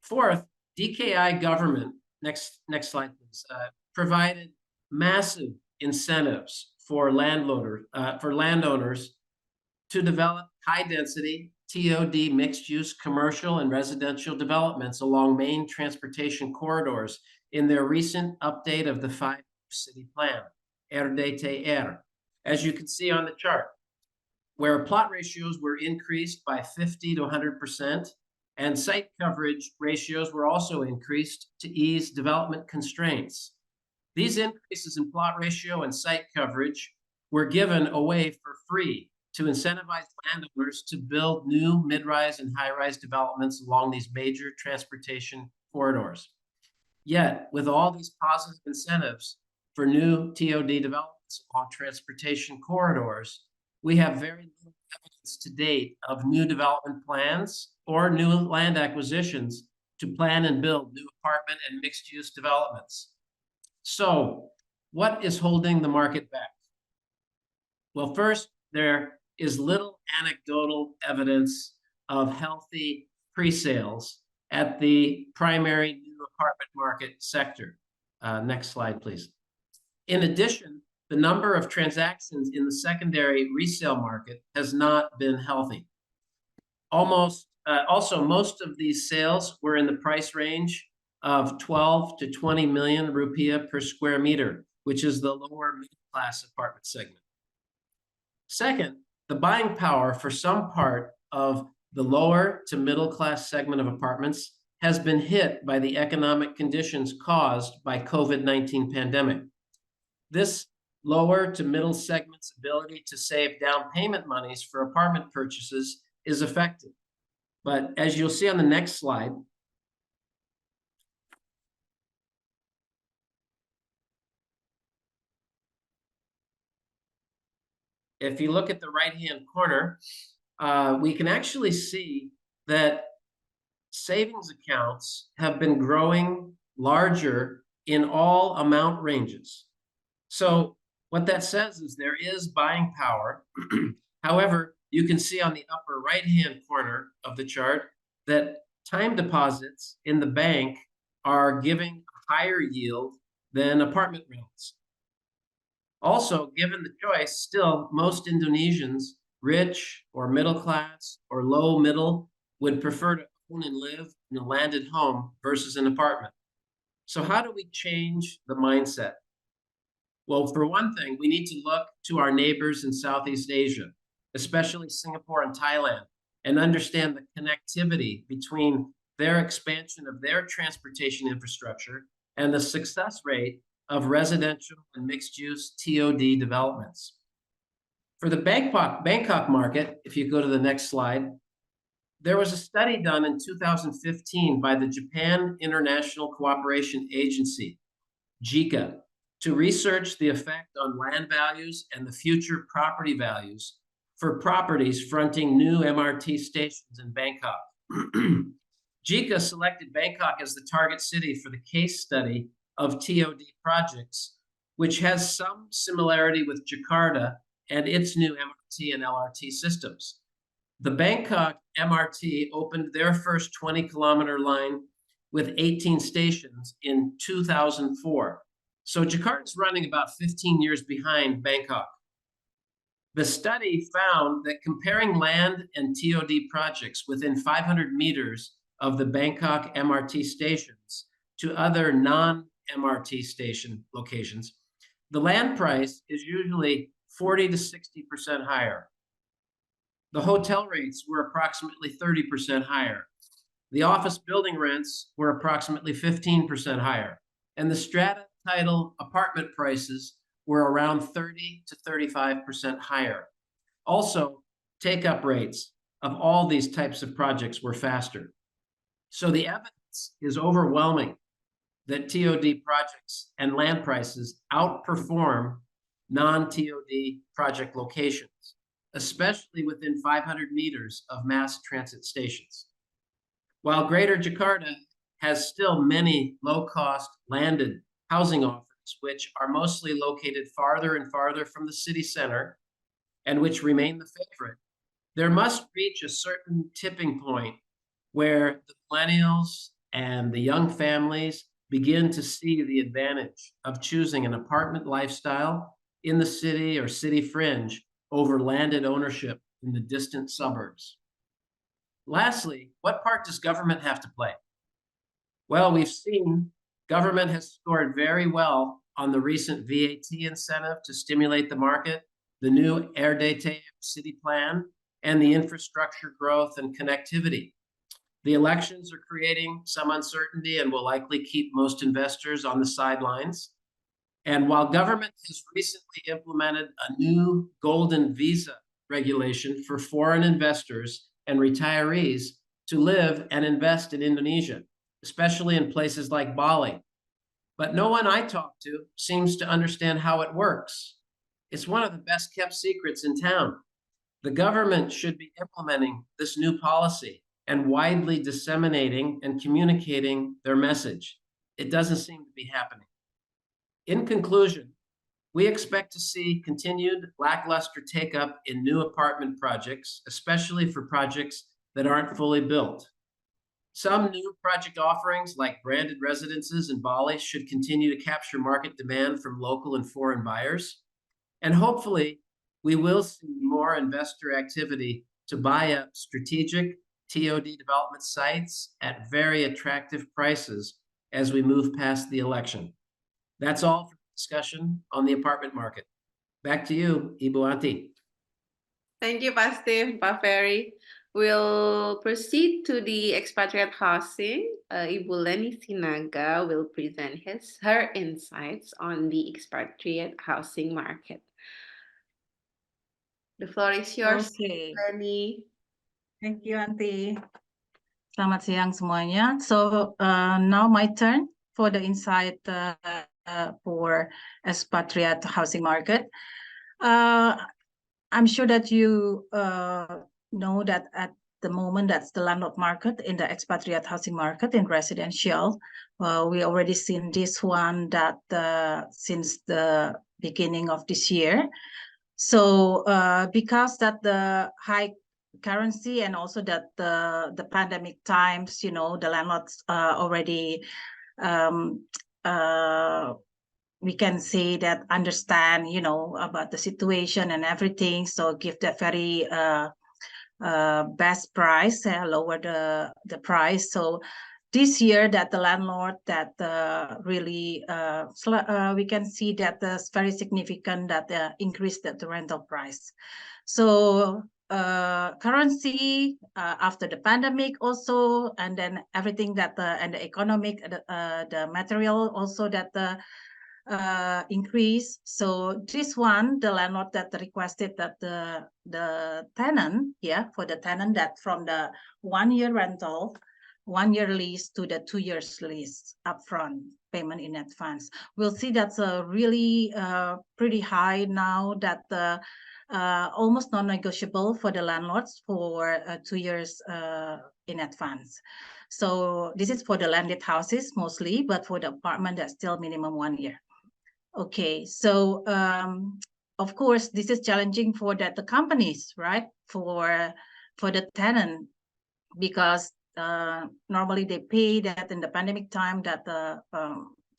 Fourth, DKI government, next slide please, provided massive incentives for landowners to develop high-density TOD mixed-use commercial and residential developments along main transportation corridors in their recent update of the 5-year city plan, RDTR, as you can see on the chart, where plot ratios were increased by 50 to 100%, and site coverage ratios were also increased to ease development constraints. These increases in plot ratio and site coverage were given away for free to incentivize landowners to build new mid-rise and high-rise developments along these major transportation corridors. Yet, with all these positive incentives for new TOD developments along transportation corridors, we have very little evidence to date of new development plans or new land acquisitions to plan and build new apartment and mixed-use developments. So, what is holding the market back? Well, first, there is little anecdotal evidence of healthy pre-sales at the primary new apartment market sector. Next slide, please. In addition, the number of transactions in the secondary resale market has not been healthy. Also, most of these sales were in the price range of 12 to 20 million rupiah per square meter, which is the lower middle class apartment segment. Second, the buying power for some part of the lower to middle class segment of apartments has been hit by the economic conditions caused by COVID-19 pandemic. This lower to middle segment's ability to save down payment monies for apartment purchases is affected. But as you'll see on the next slide, if you look at the right-hand corner, we can actually see that savings accounts have been growing larger in all amount ranges. So what that says is there is buying power. However, you can see on the upper right-hand corner of the chart that time deposits in the bank are giving a higher yield than apartment rentals. Also, given the choice, still most Indonesians, rich or middle class or low middle, would prefer to own and live in a landed home versus an apartment. So how do we change the mindset? Well, for one thing, we need to look to our neighbors in Southeast Asia, especially Singapore and Thailand, and understand the connectivity between their expansion of their transportation infrastructure and the success rate of residential and mixed-use TOD developments. For the Bangkok market, if you go to the next slide, there was a study done in 2015 by the Japan International Cooperation Agency, JICA, to research the effect on land values and the future property values for properties fronting new MRT stations in Bangkok. JICA selected Bangkok as the target city for the case study of TOD projects, which has some similarity with Jakarta and its new MRT and LRT systems. The Bangkok MRT opened their first 20-kilometer line with 18 stations in 2004. So Jakarta's running about 15 years behind Bangkok. The study found that comparing land and TOD projects within 500 meters of the Bangkok MRT stations to other non-MRT station locations, the land price is usually 40 to 60% higher. The hotel rates were approximately 30% higher. The office building rents were approximately 15% higher. And the strata title apartment prices were around 30 to 35% higher. Also, take-up rates of all these types of projects were faster. So the evidence is overwhelming that TOD projects and land prices outperform non-TOD project locations, especially within 500 meters of mass transit stations. While Greater Jakarta has still many low-cost landed housing offers, which are mostly located farther and farther from the city center and which remain the favorite, there must reach a certain tipping point where the millennials and the young families begin to see the advantage of choosing an apartment lifestyle in the city or city fringe over landed ownership in the distant suburbs. Lastly, what part does government have to play? Well, we've seen government has scored very well on the recent VAT incentive to stimulate the market, the new RDT city plan, and the infrastructure growth and connectivity. The elections are creating some uncertainty and will likely keep most investors on the sidelines. And while government has recently implemented a new golden visa regulation for foreign investors and retirees to live and invest in Indonesia, especially in places like Bali. But no one I talk to seems to understand how it works. It's one of the best kept secrets in town. The government should be implementing this new policy and widely disseminating and communicating their message. It doesn't seem to be happening. In conclusion, we expect to see continued lackluster take-up in new apartment projects, especially for projects that aren't fully built. Some new project offerings like branded residences in Bali should continue to capture market demand from local and foreign buyers. And hopefully, we will see more investor activity to buy up strategic TOD development sites at very attractive prices as we move past the election. That's all for discussion on the apartment market. Back to you, Ibu Ati. Thank you, Pak Steve, Pak Ferry. We'll proceed to the expatriate housing. Ibu Lenny Es-sinaga will present her insights on the expatriate housing market. The floor is yours, Okay. Lenny. Thank you, Auntie. Selamat siang semuanya. So now my turn for the insight for expatriate housing market. I'm sure that you know that at the moment that's the landlord market in the expatriate housing market in residential. We already seen this one that since the beginning of this year. So because that the high currency and also that the pandemic times, you know, the landlords already we can say that understand, you know, about the situation and everything. So give the very best price, lower the price. So this year that the landlord that really we can see that there's very significant that increased the rental price. So currency after the pandemic also, and then everything that and the economic the material also that increase. So this one, the landlord that requested that the tenant, for the tenant that from the 1 year rental, 1 year lease to the 2 years lease upfront payment in advance. We'll see that's really pretty high now that almost non-negotiable for the landlords for 2 years in advance. So this is for the landed houses mostly, but for the apartment that's still minimum 1 year. Okay, so of course this is challenging for the companies, right? For the tenant, because normally they pay that in the pandemic time that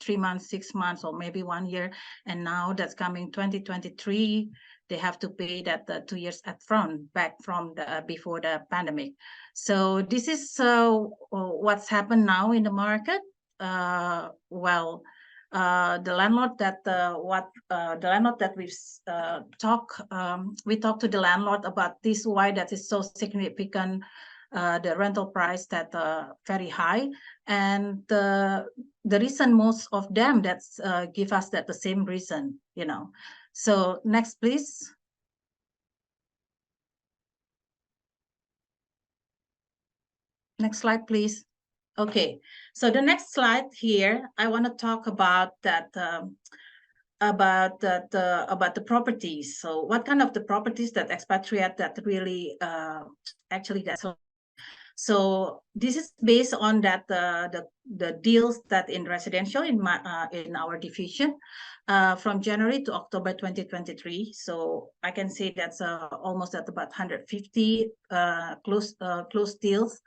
3 months, 6 months, or maybe 1 year, and now that's coming 2023, they have to pay that 2 years upfront back from the before the pandemic. So this is what's happened now in the market. Well, the landlord that we talked to the landlord about this, why that is so significant, the rental price that very high, and the reason most of them that's give us that the same reason, you know. So next please. Next slide please. Okay, so the next slide here, I want to talk about that about the properties. So what kind of the properties that expatriate that really actually that's. So this is based on that the deals that in residential in our division from January to October 2023. So I can say that's almost at about 150 close deals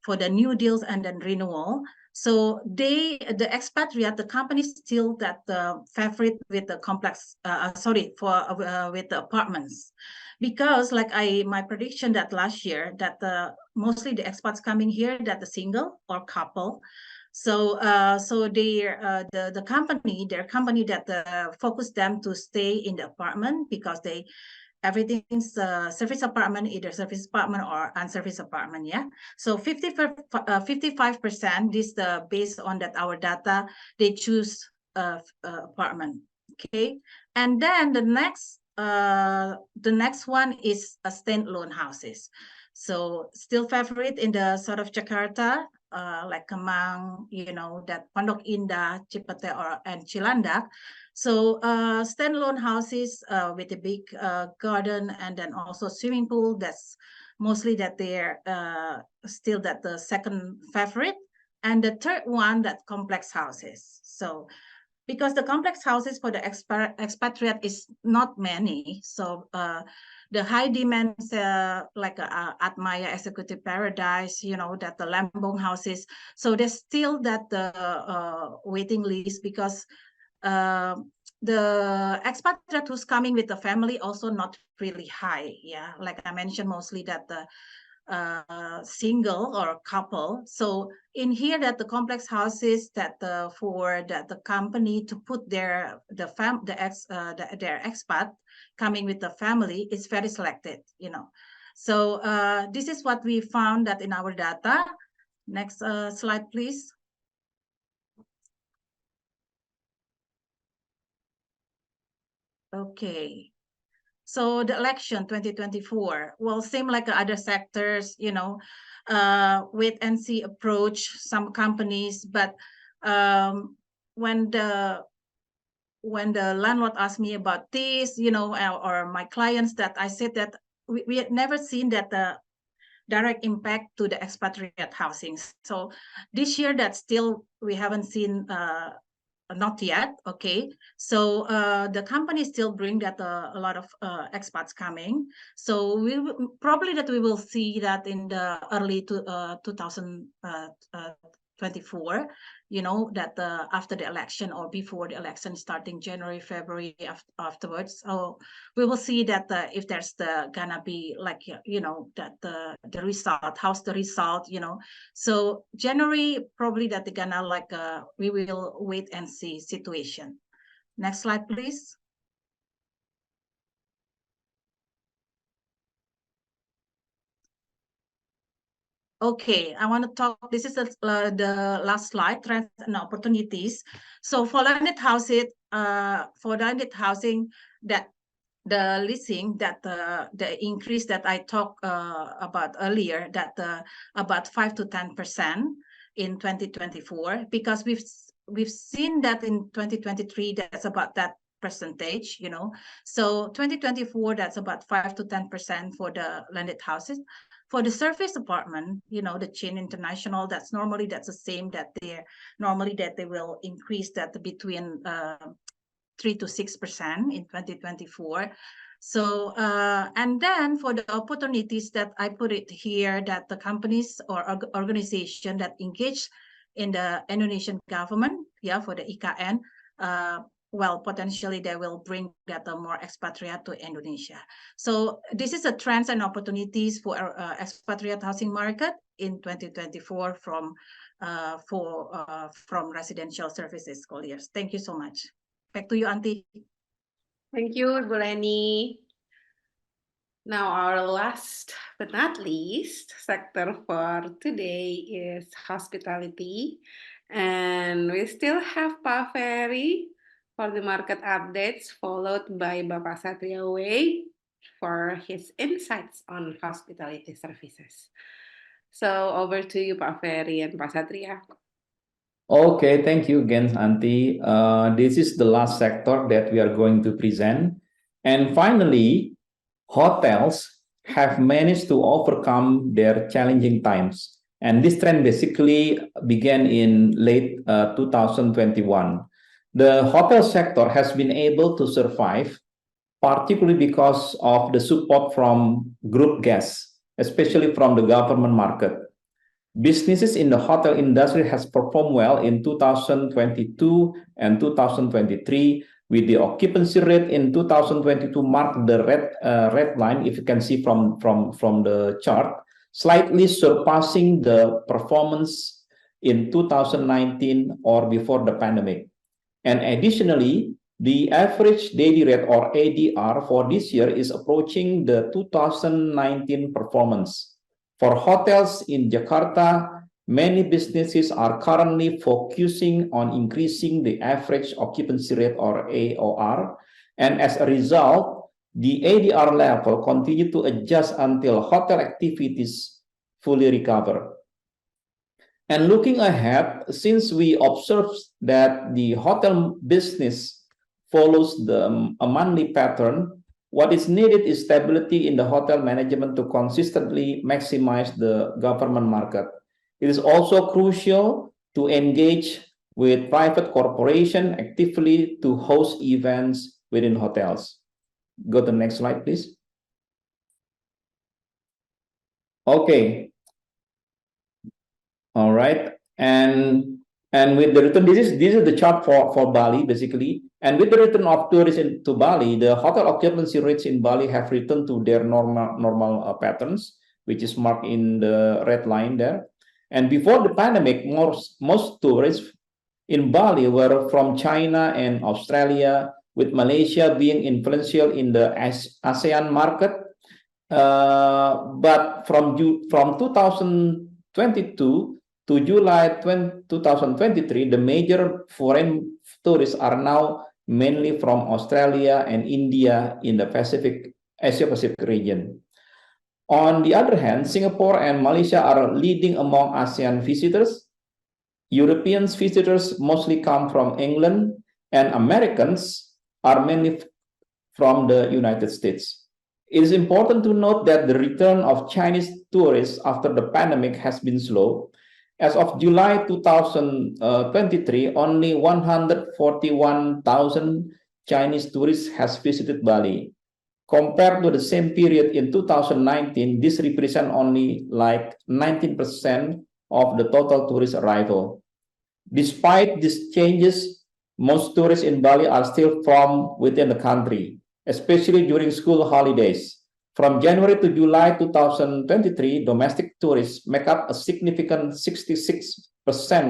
for the new deals and then renewal. So the expatriate, the company still that the favorite with the complex, with the apartments, because like my prediction that last year that mostly the expats coming here that the single or couple. So so their company that focus them to stay in the apartment because everything's service apartment, either service apartment or unserviced apartment, yeah. So 55%, this based on that our data, they choose apartment, okay. And then the next one is a standalone houses. So still favorite in the sort of Jakarta, like Kemang, you know, that Pondok Indah, Cipete, and Cilandak. So standalone houses with a big garden and then also swimming pool. That's mostly that they're still that the second favorite. And the third one, that complex houses. So because the complex houses for the expatriate is not many. So the high demands like at Maya Executive Paradise, you know, that the Lambong houses. So there's still that waiting list because the expatriate who's coming with the family also not really high. Yeah, like I mentioned, mostly that single or couple. So in here that the complex houses that for that the company to put their expat coming with the family is very selected, you know. So this is what we found that in our data. Next slide, please. Okay. So the election 2024 will seem like other sectors, you know, wait and see approach some companies, but when the landlord asked me about this, you know, or my clients, that I said that we had never seen that the direct impact to the expatriate housing. So this year that still we haven't seen not yet. Okay, so the company still bring that a lot of expats coming. So we probably that we will see that in the early 2024, you know, that after the election or before the election starting January, February afterwards. So we will see that if there's gonna be like, you know, that the result, how's the result, you know. So January probably that they're gonna like we will wait and see situation. Next slide, please. Okay, I want to talk. This is the last slide, trends and opportunities. So for landed housing, that the leasing, that the increase that I talked about earlier, that about 5 to 10% in 2024, because we've seen that in 2023 that's about that percentage, you know. So 2024 that's about 5 to 10% for the landed houses. For the surface apartment, you know, the chain international, that's the same, that they will increase that between 3 to 6% in 2024. So and then for the opportunities that I put it here, that the companies or organization that engage in the Indonesian government, yeah, for the IKN, well, potentially they will bring that more expatriate to Indonesia. So this is a trends and opportunities for expatriate housing market in 2024 from residential services Colliers. Thank you so much. Back to you, Auntie. Thank you, Bu Lenny. Now, our last but not least sector for today is hospitality. And we still have Pak Ferry for the market updates, followed by Bapak Satria for his insights on hospitality services. So over to you, Pak Ferry and Pak Satria. Okay, thank you again, Auntie. This is the last sector that we are going to present. And finally, hotels have managed to overcome their challenging times. And this trend basically began in late 2021. The hotel sector has been able to survive, particularly because of the support from group guests, especially from the government market. Businesses in the hotel industry has performed well in 2022 and 2023, with the occupancy rate in 2022 marked the red line, if you can see from the chart, slightly surpassing the performance in 2019 or before the pandemic. And additionally, the average daily rate or ADR for this year is approaching the 2019 performance. For hotels in Jakarta, many businesses are currently focusing on increasing the average occupancy rate or AOR. And as a result, the ADR level continue to adjust until hotel activities fully recover. And looking ahead, since we observe that the hotel business follows a monthly pattern, what is needed is stability in the hotel management to consistently maximize the government market. It is also crucial to engage with private corporations actively to host events within hotels. Go to the next slide, please. Okay. All right. And with the return, this is the chart for Bali, basically. And with the return of tourists to Bali, the hotel occupancy rates in Bali have returned to their normal patterns. which is marked in the red line there. And before the pandemic, most tourists in Bali were from China and Australia, with Malaysia being influential in the ASEAN market. But from 2022 to July 2023, the major foreign tourists are now mainly from Australia and India in the Asia-Pacific region. On the other hand, Singapore and Malaysia are leading among ASEAN visitors. European visitors mostly come from England, and Americans are mainly from the United States. It is important to note that the return of Chinese tourists after the pandemic has been slow. As of July 2023, only 141,000 Chinese tourists has visited Bali. Compared to the same period in 2019, this represents only like 19% of the total tourist arrival. Despite these changes, most tourists in Bali are still from within the country, especially during school holidays. From January to July 2023, domestic tourists make up a significant 66%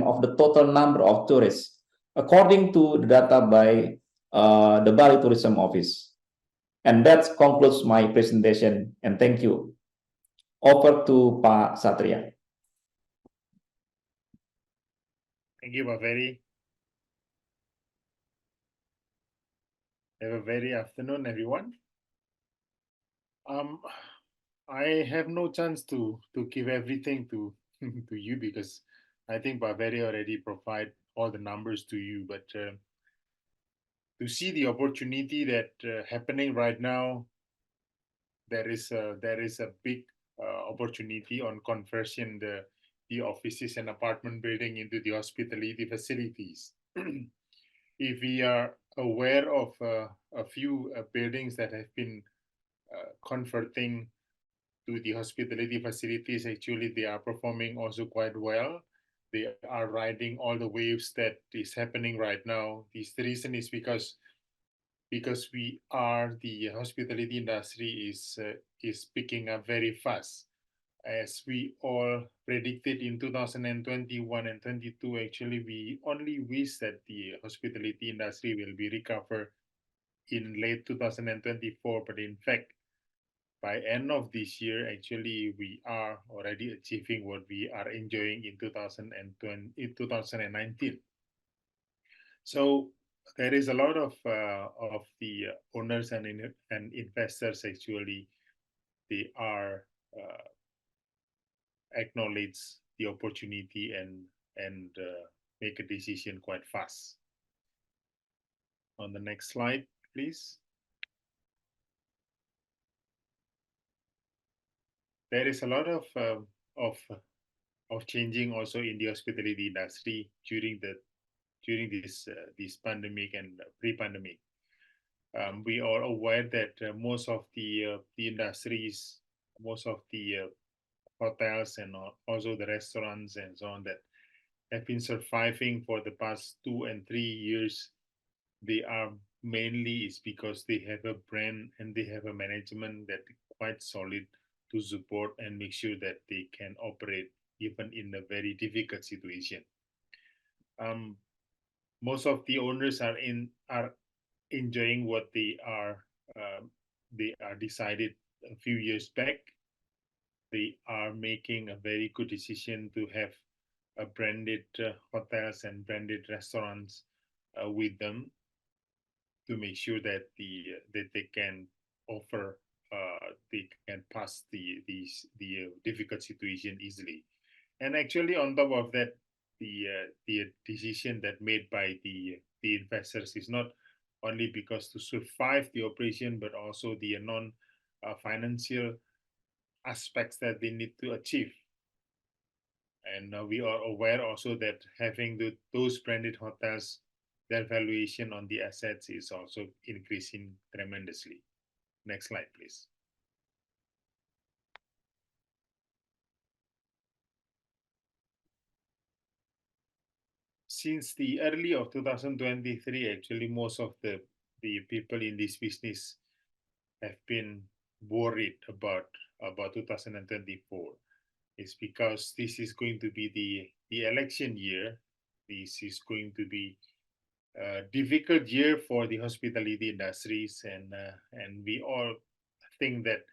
of the total number of tourists, according to the data by the Bali Tourism Office. And that concludes my presentation, and thank you. Over to Pak Satria. Thank you, Pak Ferry. Have a very afternoon, everyone. I have no chance to give everything to to you because I think Pak Ferry already provide all the numbers to you. But to see the opportunity that happening right now, there is a big opportunity on conversion the offices and apartment building into the hospitality facilities. If we are aware of a few buildings that have been converting to the hospitality facilities, actually they are performing also quite well. They are riding all the waves that is happening right now. This reason is because we are the hospitality industry is picking up very fast. As we all predicted in 2021 and 22, actually, we only wish that the hospitality industry will be recovered in late 2024. But in fact, by end of this year, actually, we are already achieving what we are enjoying in 2019. So there is a lot of the owners and investors, actually, they are acknowledge the opportunity and make a decision quite fast. On the next slide, please. There is a lot of changing also in the hospitality industry during this pandemic and pre-pandemic. We are aware that most of the industries, most of the hotels and also the restaurants and so on that have been surviving for the past 2 and 3 years, they are mainly is because they have a brand and they have a management that is quite solid to support and make sure that they can operate even in a very difficult situation. Most of the owners are enjoying what they are decided a few years back. They are making a very good decision to have a branded hotels and branded restaurants with them to make sure that that they can offer they can pass the difficult situation easily. And actually, on top of that, the decision that made by the investors is not only because to survive the operation, but also the non-financial aspects that they need to achieve. And we are aware also that having those branded hotels, their valuation on the assets is also increasing tremendously. Next slide, please. Since the early of 2023, actually, most of the people in this business have been worried about about 2024 is because this is going to be the election year. This is going to be a difficult year for the hospitality industries, and we all think that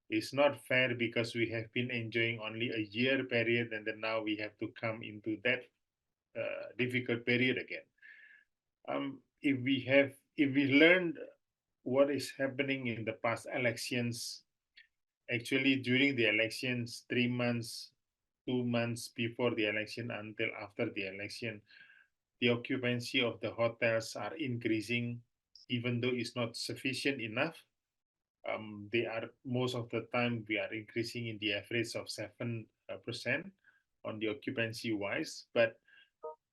it's not fair because we have been enjoying only a year period, and then now we have to come into that difficult period again. If we learned what is happening in the past elections, actually during the elections, 3 months, 2 months before the election until after the election, the occupancy of the hotels are increasing, even though it's not sufficient enough. They are, most of the time we are increasing in the average of 7% on the occupancy wise, but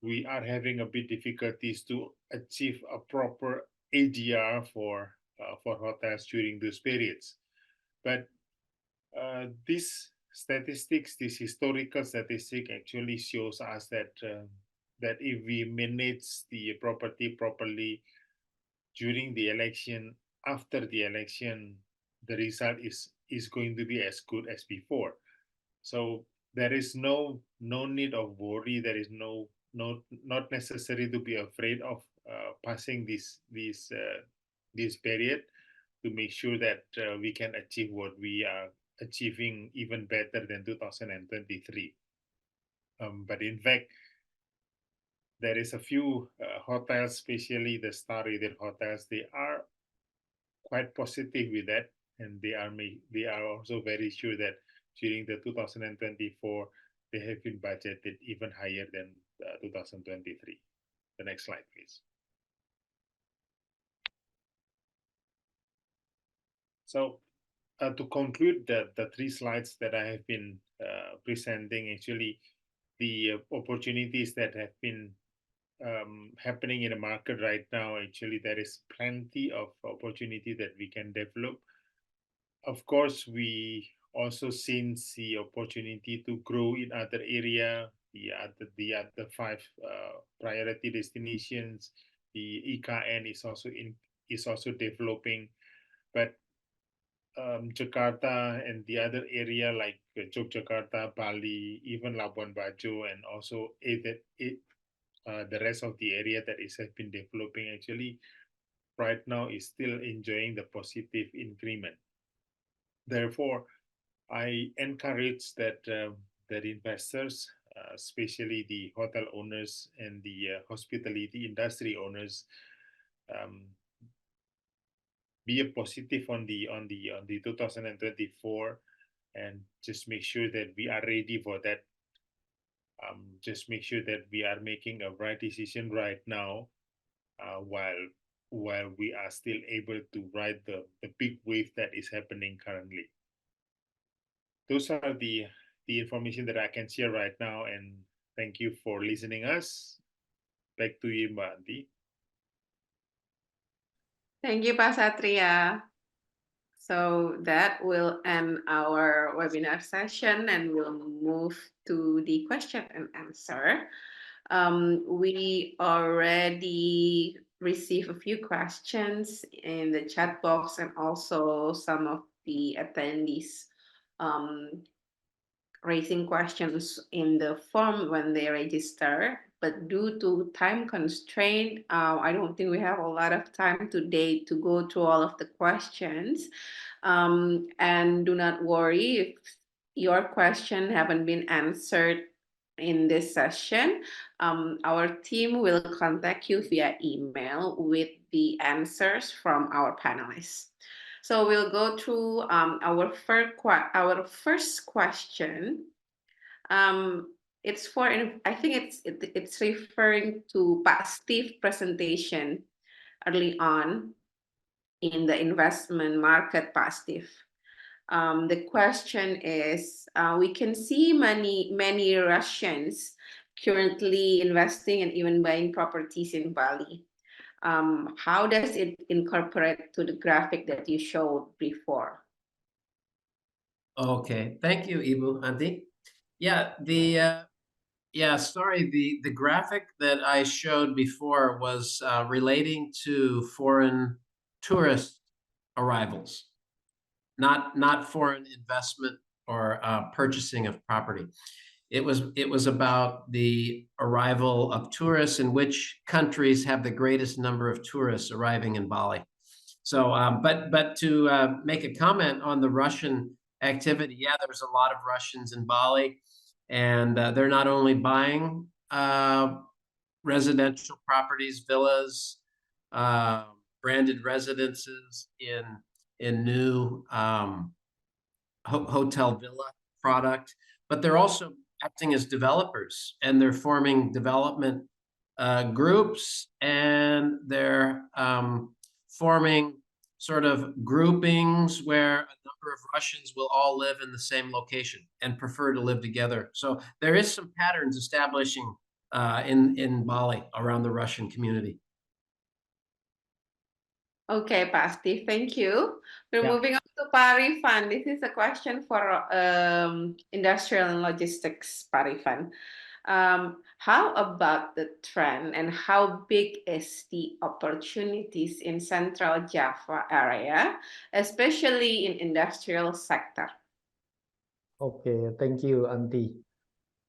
we are having a bit difficulties to achieve a proper ADR for hotels during those periods. But this statistics, this historical statistic actually shows us that that if we manage the property properly during the election, after the election, the result is going to be as good as before. So there is no need of worry. There is not necessary to be afraid of passing this period, to make sure that we can achieve what we are achieving even better than 2023. But in fact, there is a few hotels, especially the star-rated hotels, they are quite positive with that, and they are also very sure that during the 2024 they have been budgeted even higher than 2023. The next slide, please. So to conclude the 3 slides that I have been presenting, actually the opportunities that have been happening in the market right now, actually there is plenty of opportunity that we can develop. Of course, we also seen the opportunity to grow in other area, the other 5 priority destinations. The IKN is also developing, but Jakarta and the other area like Yogyakarta, Bali, even Labuan Bajo, and also the rest of the area that have been developing, actually right now is still enjoying the positive increment. Therefore, I encourage that that investors, especially the hotel owners and the hospitality industry owners, be a positive on the 2024, and just make sure that we are ready for that. Just make sure that we are making a right decision right now, while we are still able to ride the big wave that is happening currently. Those are the information that I can share right now, and thank you for listening us. Back to you, Mbak Anti. Thank you, Pak Satria. So that will end our webinar session, and we'll move to the question and answer. We already received a few questions in the chat box, and also some of the attendees raising questions in the form when they register. But due to time constraint, I don't think we have a lot of time today to go through all of the questions. And do not worry if your question haven't been answered in this session. Our team will contact you via email with the answers from our panelists. So we'll go through our first question. It's for, I think it's referring to Pak Steve's presentation early on in the investment market, Pak Steve. The question is, we can see many Russians currently investing and even buying properties in Bali. How does it incorporate to the graphic that you showed before? Okay, thank you, Ibu Anti. Yeah, sorry, the graphic that I showed before was relating to foreign tourist arrivals. not foreign investment or purchasing of property. It was about the arrival of tourists and which countries have the greatest number of tourists arriving in Bali. So, but to make a comment on the Russian activity, yeah, there's a lot of Russians in Bali, and they're not only buying residential properties, villas, branded residences in new hotel villa product, but they're also acting as developers, and they're forming development groups, and they're forming sort of groupings where a number of Russians will all live in the same location and prefer to live together. So there is some patterns establishing in Bali around the Russian community. Okay, Pak Steve, thank you. We're Yeah. moving on to Pak Rivan. This is a question for industrial and logistics, Pak Rivan. How about the trend and how big is the opportunities in Central Java area, especially in industrial sector? Okay, thank you, Auntie.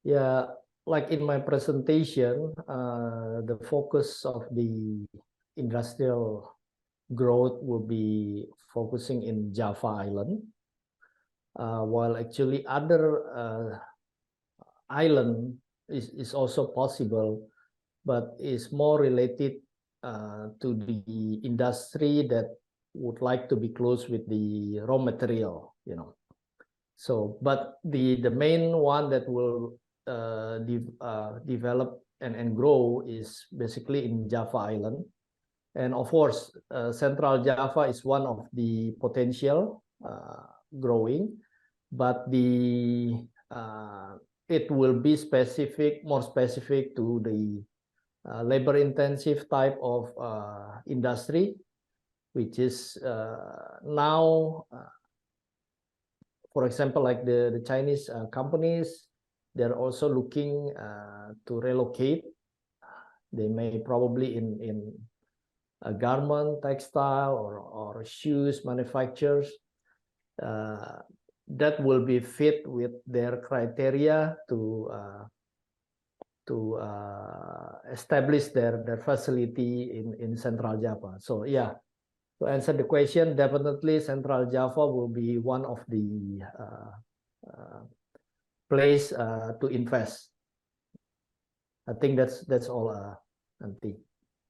Yeah, like in my presentation, the focus of the industrial growth will be focusing in Java Island, while actually other island is also possible, but is more related to the industry that would like to be close with the raw material, you know. So, but the main one that will develop and grow is basically in Java Island. And of course, Central Java is one of the potential growing, but it will be more specific to the labor-intensive type of industry, which is now, for example, like the Chinese companies, they're also looking to relocate. They may probably in a garment, textile, or shoes manufacturers that will be fit with their criteria to establish their facility in Central Java. So yeah, to answer the question, definitely Central Java will be one of the place to invest. I think that's all, Auntie.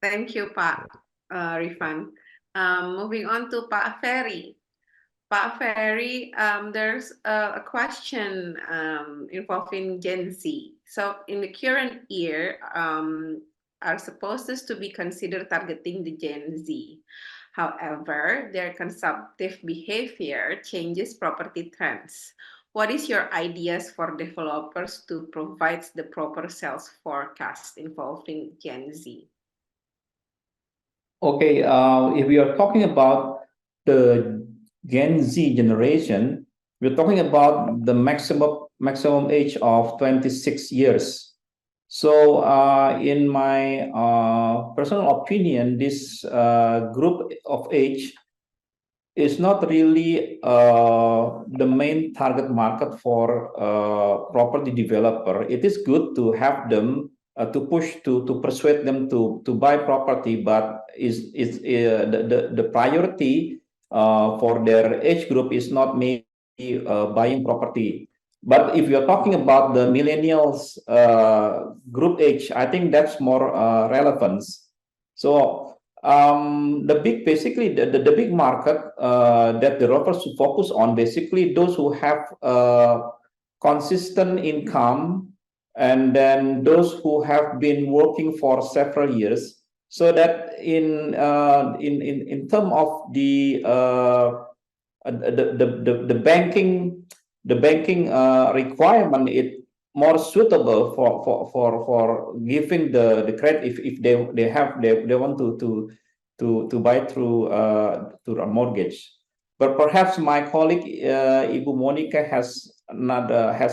Thank you, Pak Rivan. Moving on to Pak Ferry. Pak Ferry, there's a question involving Gen Z. So in the current year, are supposed to be considered targeting the Gen Z. However, their consumptive behavior changes property trends. What is your ideas for developers to provide the proper sales forecast involving Gen Z? Okay, if we are talking about the Gen Z generation, we're talking about the maximum age of 26 years. So in my personal opinion, this group of age is not really the main target market for property developer. It is good to have them to persuade them to buy property, but the priority for their age group is not maybe buying property. But if you're talking about the millennials group age, I think that's more relevance. So the big market that developers should focus on, basically those who have consistent income, and then those who have been working for several years, so that in terms of the banking requirement, it more suitable for giving the credit if they want to buy through a mortgage. But perhaps my colleague Ibu Monica has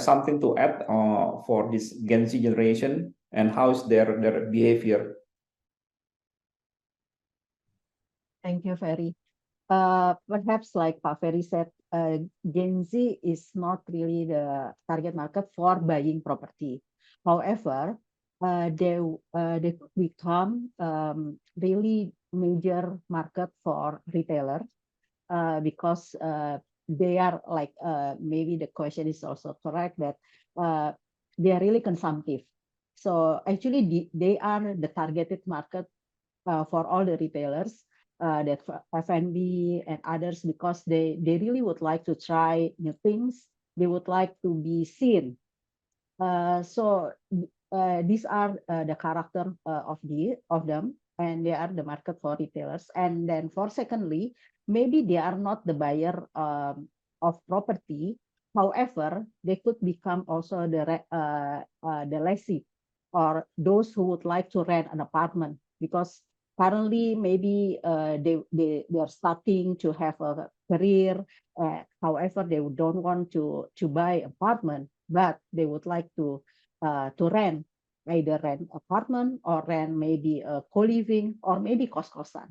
something to add for this Gen Z generation and how is their behavior. Thank you, Ferry. perhaps like Pak Ferry said, Gen Z is not really the target market for buying property. However, they could become really major market for retailers because they are like maybe the question is also correct that they are really consumptive. So actually, they are the targeted market for all the retailers, that F&B and others, because they really would like to try new things. They would like to be seen. So these are the character of them, and they are the market for retailers. And then for secondly, maybe they are not the buyer of property. However, they could become also the lessee, or those who would like to rent an apartment, because currently maybe they are starting to have a career. However, they don't want to buy apartment, but they would like to rent, either rent apartment or rent maybe a co-living or maybe kos-kosan.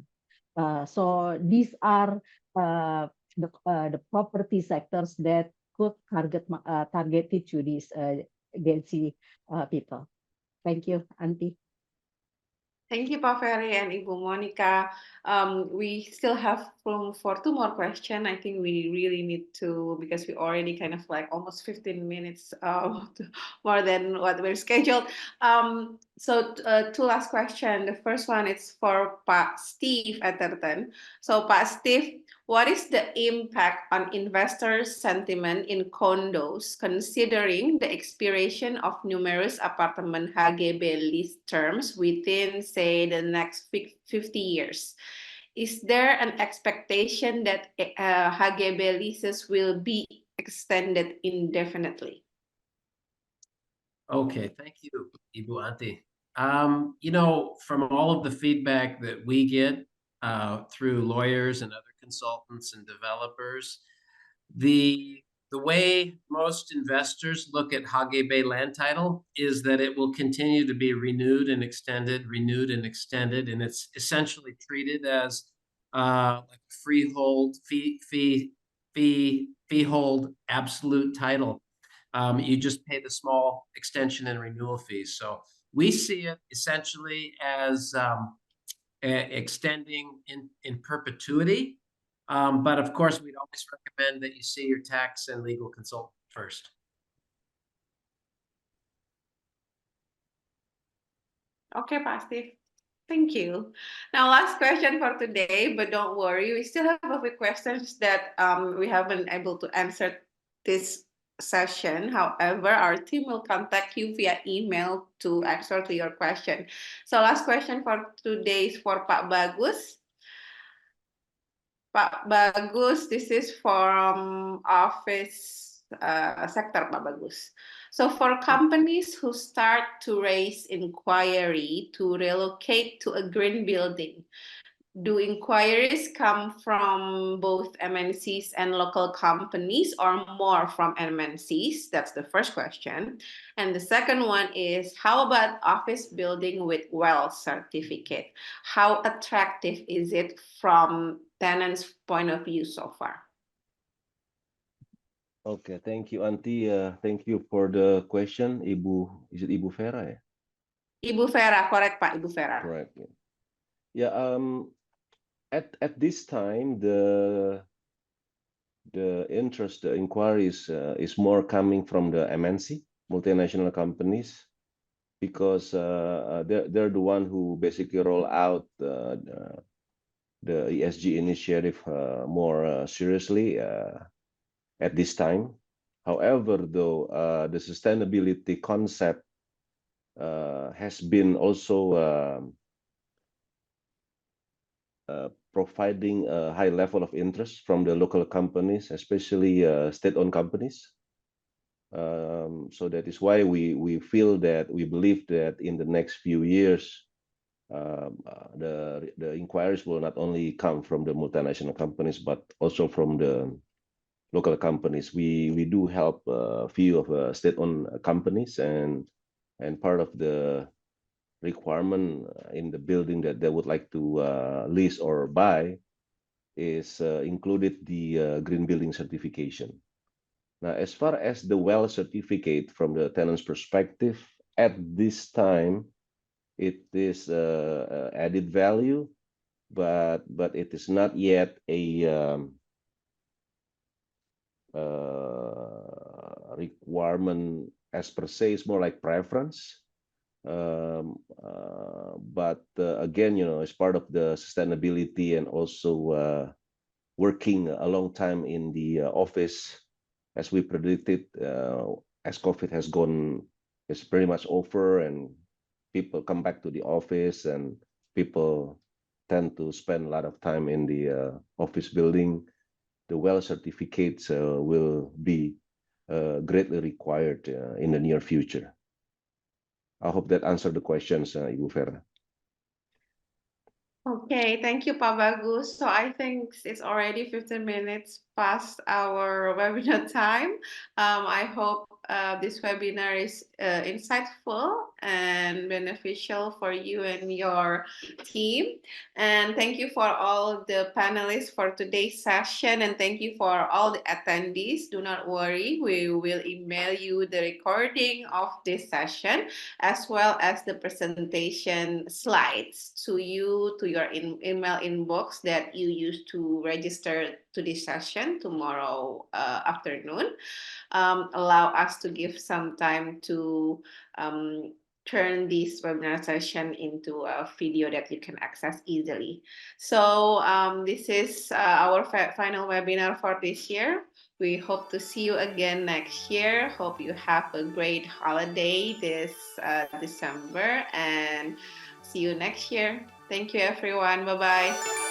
So these are the property sectors that could targeted to these Gen Z people. Thank you, Auntie. Thank you, Pak Ferry and Ibu Monica. We still have room for 2 more questions. I think we really need to, because we already kind of like almost 15 minutes more than what we're scheduled. So 2 last questions. The first one is for Pak Steve Atherton. So Pak Steve, what is the impact on investors' sentiment in condos, considering the expiration of numerous apartment HGB lease terms within, say, the next 50 years? Is there an expectation that HGB leases will be extended indefinitely? Okay, thank you, Ibu Auntie. You know, from all of the feedback that we get through lawyers and other consultants and developers, the way most investors look at HGB land title is that it will continue to be renewed and extended, and it's essentially treated as like freehold freehold absolute title. You just pay the small extension and renewal fees. So we see it essentially as extending in perpetuity. But of course, we'd always recommend that you see your tax and legal consultant first. Okay, Pak Steve. Thank you. Now, last question for today, but don't worry, we still have a few questions that we haven't able to answer this session. However, our team will contact you via email to answer to your question. So last question for today is for Pak Bagus. Pak Bagus, this is from office sector, Pak Bagus. So for companies who start to raise inquiry to relocate to a green building, do inquiries come from both MNCs and local companies or more from MNCs? That's the first question. And the second one is, how about office building with WELL certificate? How attractive is it from tenants' point of view so far? Okay, thank you, Auntie. Thank you for the question, Ibu. Is it Ibu Vera? Yeah? Ibu Vera, correct, Pak. Ibu Vera. Correct. Yeah. At this time, the interest, the inquiries is more coming from the MNC, multinational companies, because they're the one who basically roll out the ESG initiative more seriously at this time. However, though, the sustainability concept has been also providing a high level of interest from the local companies, especially state-owned companies. So that is why we feel that we believe that in the next few years, the inquiries will not only come from the multinational companies, but also from the local companies. We do help a few of state-owned companies, and part of the requirement in the building that they would like to lease or buy is included the green building certification. Now, as far as the WELL certificate from the tenant's perspective, at this time, it is added value, but it is not yet a requirement as per se. It's more like preference. But again, as part of the sustainability and also working a long time in the office, as we predicted, as COVID is pretty much over and people come back to the office and people tend to spend a lot of time in the office building, the WELL certificates will be greatly required in the near future. I hope that answered the questions, Ibu Vera. Okay, thank you, Pak Bagus. So I think it's already 15 minutes past our webinar time. I hope this webinar is insightful and beneficial for you and your team. And thank you for all the panelists for today's session. And thank you for all the attendees. Do not worry, we will email you the recording of this session as well as the presentation slides to you, to your email inbox that you use to register to this session tomorrow afternoon. Allow us to give some time to turn this webinar session into a video that you can access easily. So this is our final webinar for this year. We hope to see you again next year. Hope you have a great holiday this December and see you next year. Thank you, everyone. Bye-bye.